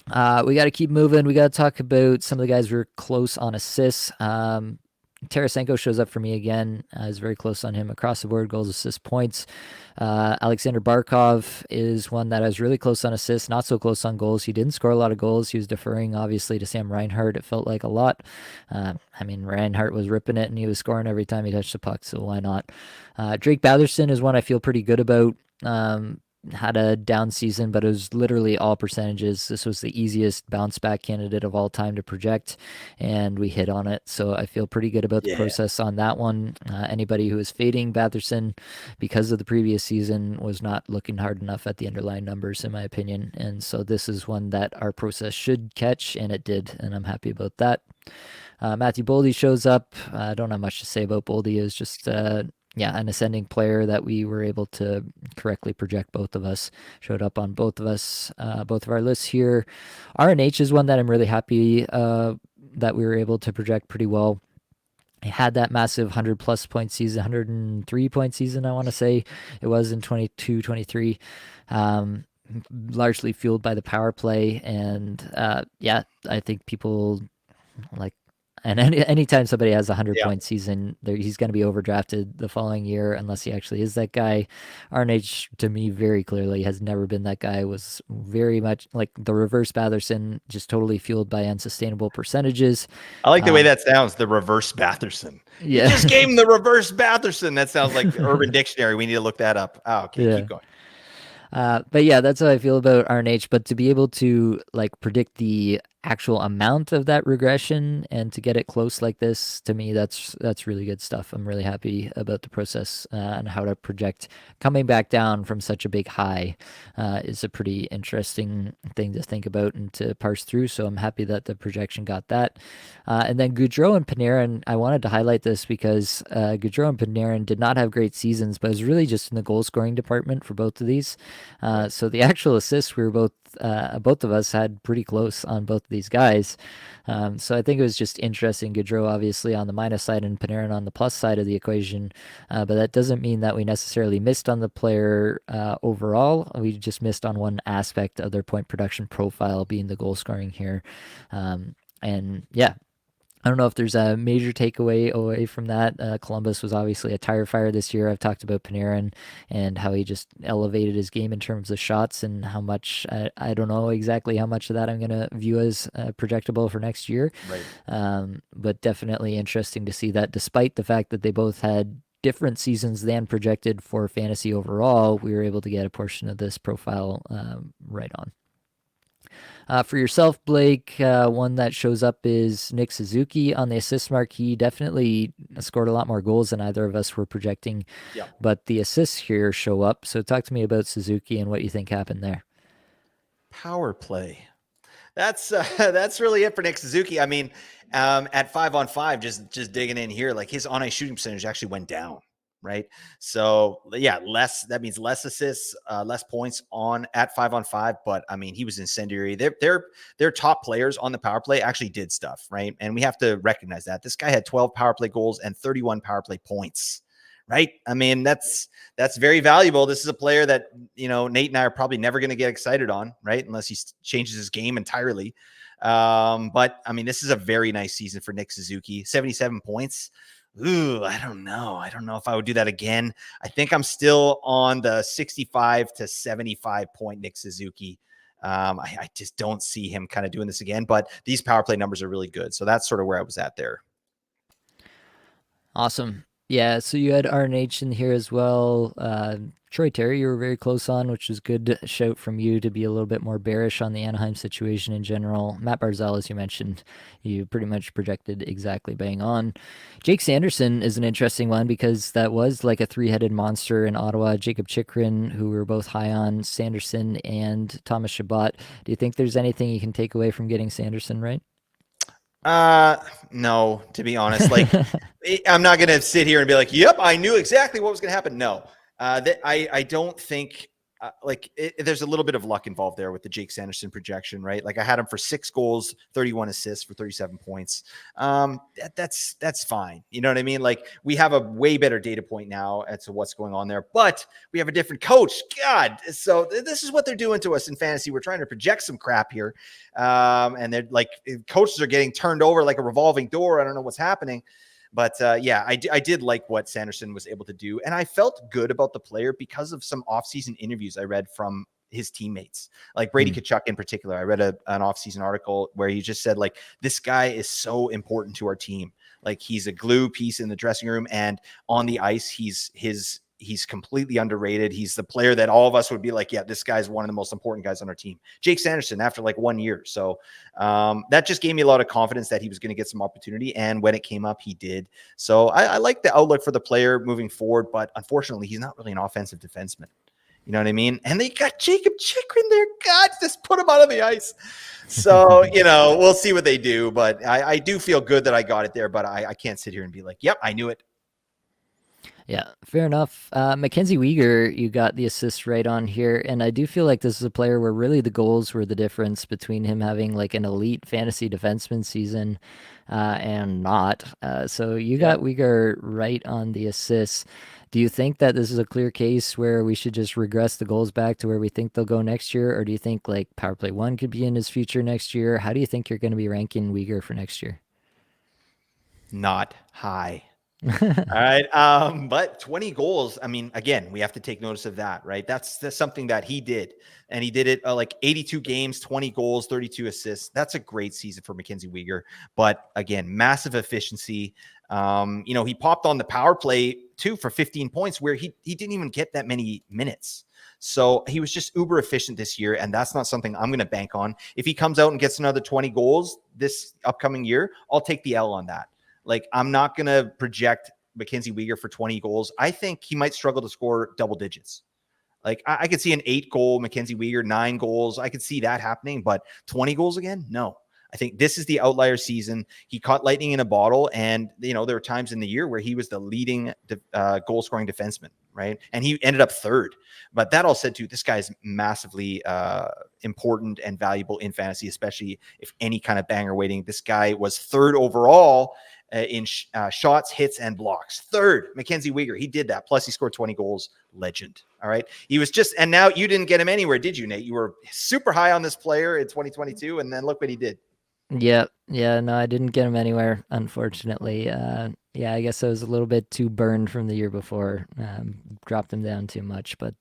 We got to keep moving. We got to talk about some of the guys we're close on assists. Tarasenko shows up for me again. I was very close on him across the board, goals, assists, points. Alexander Barkov is one that I was really close on assists, not so close on goals. He didn't score a lot of goals. He was deferring, obviously, to Sam Reinhart. It felt like a lot. I mean, Reinhart was ripping it, and he was scoring every time he touched the puck, so why not? Drake Batherson is one I feel pretty good about. Had a down season, but it was literally all percentages. This was the easiest bounce back candidate of all time to project, and we hit on it. So I feel pretty good about the Yeah. process on that one. Anybody who is fading Batherson because of the previous season was not looking hard enough at the underlying numbers, in my opinion. And so this is one that our process should catch, and it did, and I'm happy about that. Matthew Boldy shows up. I don't have much to say about Boldy. Is just yeah, an ascending player that we were able to correctly project. Both of us showed up on both of our lists here. RNH is one that I'm really happy that we were able to project pretty well. He had that massive 100 plus point season, 103-point season, I want to say it was in 22 23, largely fueled by the power play. And yeah, I think people like, and anytime somebody has a 100-point season, he's going to be overdrafted the following year unless he actually is that guy. RNH, to me, very clearly has never been that guy. Was very much like the reverse Batherson, just totally fueled by unsustainable percentages. I like the way Um, that sounds, the reverse Batherson. You yeah, just gave him the reverse Batherson. That sounds like Urban Dictionary. We need to look that up. Oh, okay, yeah. keep going. But yeah, that's how I feel about RNH. But to be able to like predict the actual amount of that regression and to get it close like this, to me, that's really good stuff. I'm really happy about the process and how to project coming back down from such a big high is a pretty interesting thing to think about and to parse through. So I'm happy that the projection got that. And then Goudreau and Panarin, I wanted to highlight this because Goudreau and Panarin did not have great seasons, but it was really just in the goal scoring department for both of these. Right. So the actual assists we were both of us had pretty close on both of these guys. So I think it was just interesting. Gaudreau obviously on the minus side and Panarin on the plus side of the equation, but that doesn't mean that we necessarily missed on the player overall. We just missed on one aspect of their point production profile, being the goal scoring here. And yeah, I don't know if there's a major takeaway away from that. Columbus was obviously a tire fire this year. I've talked about Panarin and how he just elevated his game in terms of shots and how much, I don't know exactly how much of that I'm going to view as projectable for next year. Right. But definitely interesting to see that despite the fact that they both had different seasons than projected for fantasy overall, we were able to get a portion of this profile right on. For yourself, Blake, one that shows up is Nick Suzuki on the assist mark. He definitely scored a lot more goals than either of us were projecting, Yeah. but the assists here show up. So talk to me about Suzuki and what you think happened there. Power play. That's really it for Nick Suzuki. I mean, at 5-on-5, just digging in here, like his on ice shooting percentage actually went down, right? So yeah, that means less assists, less points on at 5-on-5. But I mean, he was incendiary. Their top players on the power play actually did stuff, right? And we have to recognize that this guy had 12 power play goals and 31 power play points. Right. I mean, that's very valuable. This is a player that, Nate and I are probably never going to get excited on, right? Unless he changes his game entirely. But I mean, this is a very nice season for Nick Suzuki. 77 points. Ooh, I don't know. I don't know if I would do that again. I think I'm still on the 65 to 75 point Nick Suzuki. I just don't see him kind of doing this again, but these power play numbers are really good. So that's sort of where I was at there. Awesome. Yeah, so you had RNH in here as well. Troy Terry, you were very close on, which was good shout from you to be a little bit more bearish on the Anaheim situation in general. Matt Barzal, as you mentioned, you pretty much projected exactly bang on. Jake Sanderson is an interesting one because that was like a three-headed monster in Ottawa. Jacob Chikrin, who we were both high on, Sanderson and Thomas Chabot. Do you think there's anything you can take away from getting Sanderson right? No, to be honest, like I'm not going to sit here and be like, yep, I knew exactly what was going to happen. No, I don't think there's a little bit of luck involved there with the Jake Sanderson projection, right? Like I had him for 6 goals, 31 assists for 37 points. That's fine. You know what I mean? Like we have a way better data point now as to what's going on there, but we have a different coach. God. So this is what they're doing to us in fantasy. We're trying to project some crap here. And they're like, coaches are getting turned over like a revolving door. I don't know what's happening. But yeah, I did like what Sanderson was able to do. And I felt good about the player because of some offseason interviews I read from his teammates, like Brady Tkachuk in particular. I read an offseason article where he just said, like, this guy is so important to our team. Like, he's a glue piece in the dressing room, and on the ice, he's completely underrated. He's the player that all of us would be like, yeah, this guy's one of the most important guys on our team. Jake Sanderson, after like 1 year. So that just gave me a lot of confidence that he was going to get some opportunity. And when it came up, he did. So I like the outlook for the player moving forward, but unfortunately, he's not really an offensive defenseman. You know what I mean? And they got Jacob Chikrin there. God, just put him out on the ice. So, we'll see what they do. But I do feel good that I got it there, but I can't sit here and be like, yep, I knew it. Yeah, fair enough. Mackenzie Weegar, you got the assist right on here, and I do feel like this is a player where really the goals were the difference between him having like an elite fantasy defenseman season and not. So you got Weegar right on the assists. Do you think that this is a clear case where we should just regress the goals back to where we think they'll go next year, or do you think like Power Play 1 could be in his future next year? How do you think you're going to be ranking Weegar for next year? Not high. All right. But 20 goals, I mean, again, we have to take notice of that, right? That's something that he did. And he did it like 82 games, 20 goals, 32 assists. That's a great season for Mackenzie Weegar. But again, massive efficiency. He popped on the power play too for 15 points where he didn't even get that many minutes. So he was just uber efficient this year. And that's not something I'm going to bank on. If he comes out and gets another 20 goals this upcoming year, I'll take the L on that. Like, I'm not going to project Mackenzie Weegar for 20 goals. I think he might struggle to score double digits. Like, I could see an 8-goal Mackenzie Weegar, 9 goals. I could see that happening, but 20 goals again? No. I think this is the outlier season. He caught lightning in a bottle, and, there were times in the year where he was the leading goal-scoring defenseman, right? And he ended up 3rd. But that all said, too, this guy's massively important and valuable in fantasy, especially if any kind of banger waiting. This guy was 3rd overall in shots, hits, and blocks. 3rd, Mackenzie Weegar. He did that. Plus, he scored 20 goals. Legend. All right. He was just, and now you didn't get him anywhere, did you, Nate? You were super high on this player in 2022, and then look what he did. Yeah, yeah, no, I didn't get him anywhere, unfortunately. Yeah, I guess I was a little bit too burned from the year before. Dropped him down too much, but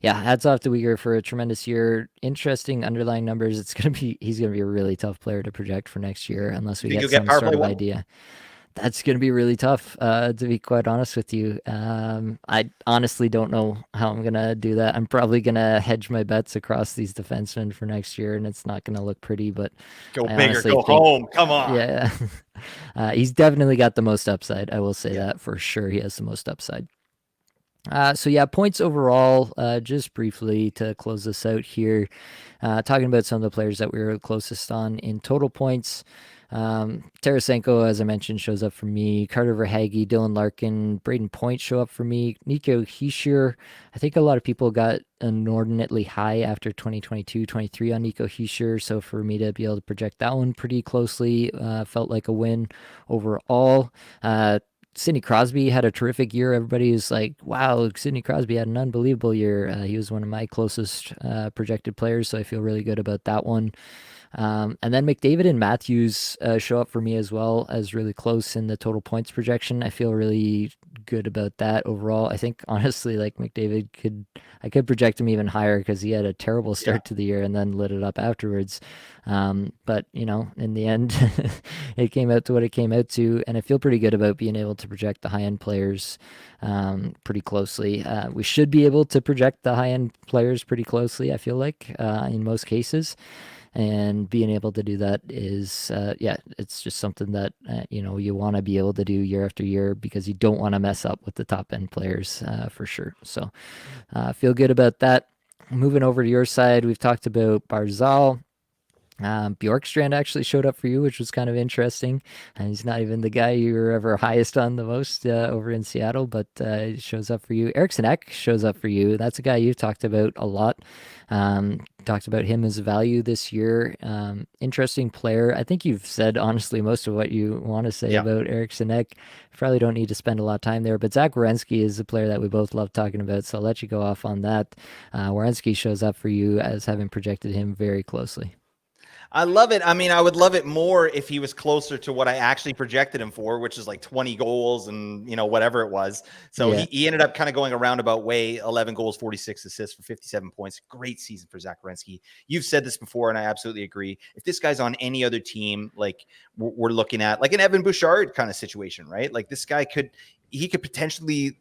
yeah, hats off to Uyghur for a tremendous year. Interesting underlying numbers. He's gonna be a really tough player to project for next year unless You we think get you'll get some power sort play of one? idea. That's going to be really tough, to be quite honest with you. I honestly don't know how I'm going to do that. I'm probably going to hedge my bets across these defensemen for next year, and it's not going to look pretty, but Go I big or honestly go think, home. Come on. yeah, he's definitely got the most upside. I will say Yeah. that for sure. He has the most upside. So yeah, points overall. Just briefly to close this out here, talking about some of the players that we were closest on in total points. Tarasenko, as I mentioned, shows up for me. Carter Verhaeghe, Dylan Larkin, Braden Point show up for me. Nico Hischier. I think a lot of people got inordinately high after 2022-23 on Nico Hischier. So for me to be able to project that one pretty closely felt like a win overall. Sidney Crosby had a terrific year. Everybody was like, wow, Sidney Crosby had an unbelievable year. He was one of my closest projected players, so I feel really good about that one. And then McDavid and Matthews show up for me as well as really close in the total points projection. I feel really good about that overall. I think honestly, like I could project him even higher because he had a terrible Yeah. start to the year and then lit it up afterwards. But in the end, it came out to what it came out to, and I feel pretty good about being able to project the high end players pretty closely. We should be able to project the high end players pretty closely. I feel like in most cases, and being able to do that is yeah, it's just something that you want to be able to do year after year because you don't want to mess up with the top end players for sure. So feel good about that. Moving over to your side, we've talked about Barzal. Bjorkstrand actually showed up for you, which was kind of interesting. And he's not even the guy you were ever highest on the most over in Seattle, but he shows up for you. Eriksson Ek shows up for you. That's a guy you've talked about a lot. Talked about him as a value this year. Interesting player. I think you've said honestly most of what you want to say Yeah. about Eriksson Ek. Probably don't need to spend a lot of time there, but Zach Werenski is a player that we both love talking about, so I'll let you go off on that. Werenski shows up for you as having projected him very closely. I love it. I mean, I would love it more if he was closer to what I actually projected him for, which is like 20 goals and, whatever it was. So Yeah. he ended up kind of going a roundabout way, 11 goals, 46 assists for 57 points. Great season for Zach Werenski. You've said this before, and I absolutely agree. If this guy's on any other team, like we're looking at like an Evan Bouchard kind of situation, right? Like this guy he could potentially,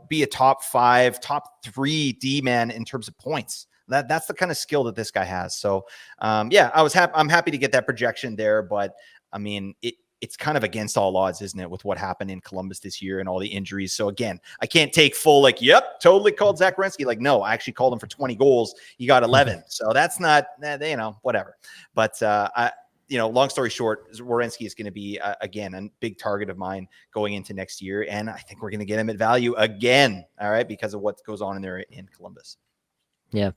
be a top 5, top 3 D man in terms of points. That's the kind of skill that this guy has. So, yeah, I'm happy to get that projection there, but I mean, it's kind of against all odds, isn't it, with what happened in Columbus this year and all the injuries. So again, I can't take full like, yep, totally called Zach Werenski. Like, no, I actually called him for 20 goals. He got 11. So that's not, whatever. But long story short, Werenski is going to be again a big target of mine going into next year, and I think we're going to get him at value again. All right, because of what goes on in there in Columbus. Yeah.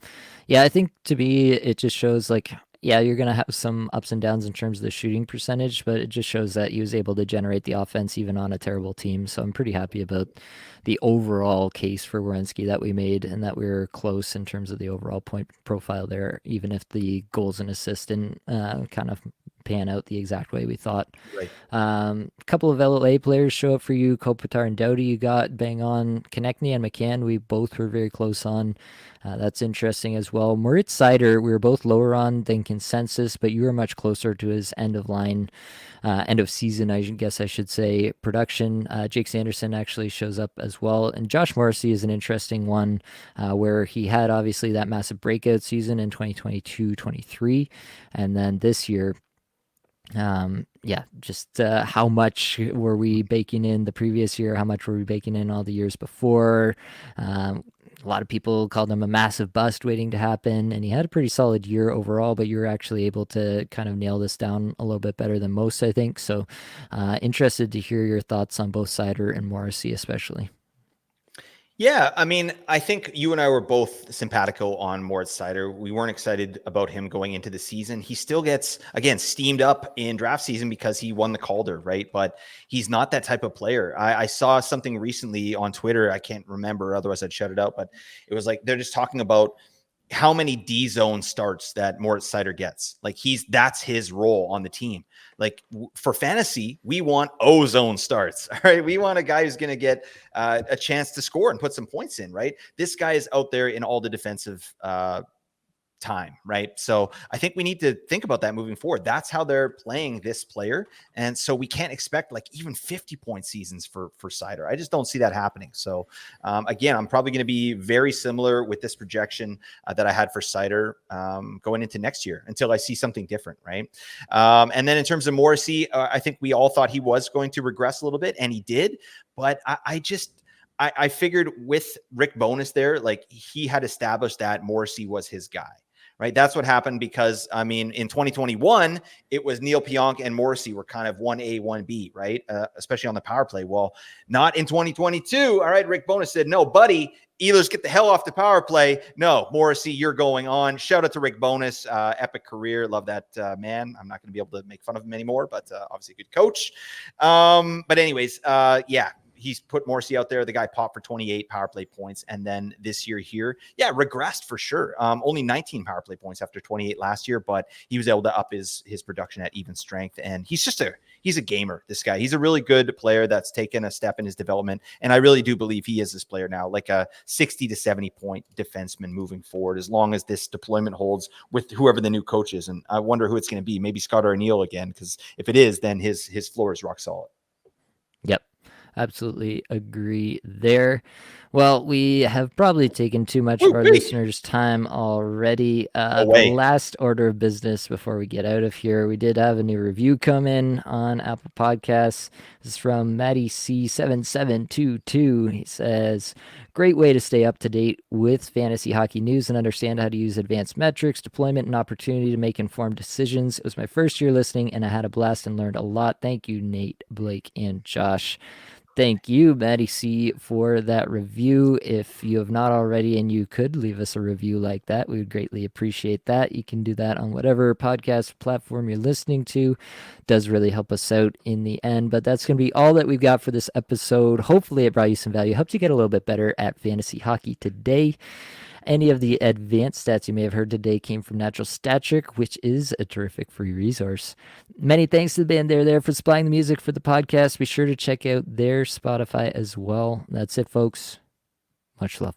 Yeah, I think to me it just shows like yeah, you're going to have some ups and downs in terms of the shooting percentage, but it just shows that he was able to generate the offense even on a terrible team. So I'm pretty happy about the overall case for Werenski that we made and that we were close in terms of the overall point profile there, even if the goals and assists didn't kind of pan out the exact way we thought. Right. A couple of LA players show up for you. Kopitar and Doughty, you got bang on. Konechny and McCann, we both were very close on. That's interesting as well. Moritz Seider, we were both lower on than consensus, but you were much closer to his end of season, I guess I should say, production. Jake Sanderson actually shows up as well. And Josh Morrissey is an interesting one where he had obviously that massive breakout season in 2022-23. And then this year, yeah, just how much were we baking in the previous year? How much were we baking in all the years before? A lot of people called him a massive bust waiting to happen, and he had a pretty solid year overall, but you were actually able to kind of nail this down a little bit better than most, I think. So, interested to hear your thoughts on both Sider and Morrissey, especially. Yeah, I mean, I think you and I were both simpatico on Moritz Seider. We weren't excited about him going into the season. He still gets, again, steamed up in draft season because he won the Calder, right? But he's not that type of player. I saw something recently on Twitter. I can't remember, otherwise I'd shut it out. But it was like they're just talking about how many D zone starts that Moritz Seider gets. Like that's his role on the team. Like for fantasy, we want O zone starts. All right. We want a guy who's going to get a chance to score and put some points in, right? This guy is out there in all the defensive time, right? So I think we need to think about that moving forward. That's how they're playing this player, and so we can't expect like even 50-point seasons for Seider. I just don't see that happening. So again, I'm probably going to be very similar with this projection that I had for Seider going into next year until I see something different, right? And then in terms of Morrissey, I think we all thought he was going to regress a little bit, and he did. But I figured with Rick Bowness there, like he had established that Morrissey was his guy. Right. That's what happened because, I mean, in 2021, it was Neil Pionk and Morrissey were kind of 1A, 1B, right? Especially on the power play. Well, not in 2022. All right. Rick Bowness said, no, buddy, Ehlers, get the hell off the power play. No, Morrissey, you're going on. Shout out to Rick Bowness. Epic career. Love that man. I'm not going to be able to make fun of him anymore, but obviously a good coach. But anyways, yeah. He's put Morrissey out there. The guy popped for 28 power play points. And then this year here, yeah, regressed for sure. Only 19 power play points after 28 last year, but he was able to up his production at even strength. And he's a gamer, this guy. He's a really good player that's taken a step in his development. And I really do believe he is this player now, like a 60 to 70 point defenseman moving forward, as long as this deployment holds with whoever the new coach is. And I wonder who it's going to be. Maybe Scott O'Neill again, because if it is, then his floor is rock solid. Yep. Absolutely agree there. Well, we have probably taken too much of our listeners' time already. The last order of business before we get out of here, we did have a new review come in on Apple Podcasts. This is from Matty C7722. He says, great way to stay up to date with fantasy hockey news and understand how to use advanced metrics, deployment, and opportunity to make informed decisions. It was my first year listening, and I had a blast and learned a lot. Thank you, Nate, Blake, and Josh. Thank you, Maddie C, for that review. If you have not already and you could leave us a review like that, we would greatly appreciate that. You can do that on whatever podcast platform you're listening to. It does really help us out in the end. But that's going to be all that we've got for this episode. Hopefully it brought you some value, helped you get a little bit better at fantasy hockey today. Any of the advanced stats you may have heard today came from Natural Stat Trick, which is a terrific free resource. Many thanks to the band there for supplying the music for the podcast. Be sure to check out their Spotify as well. That's it, folks. Much love.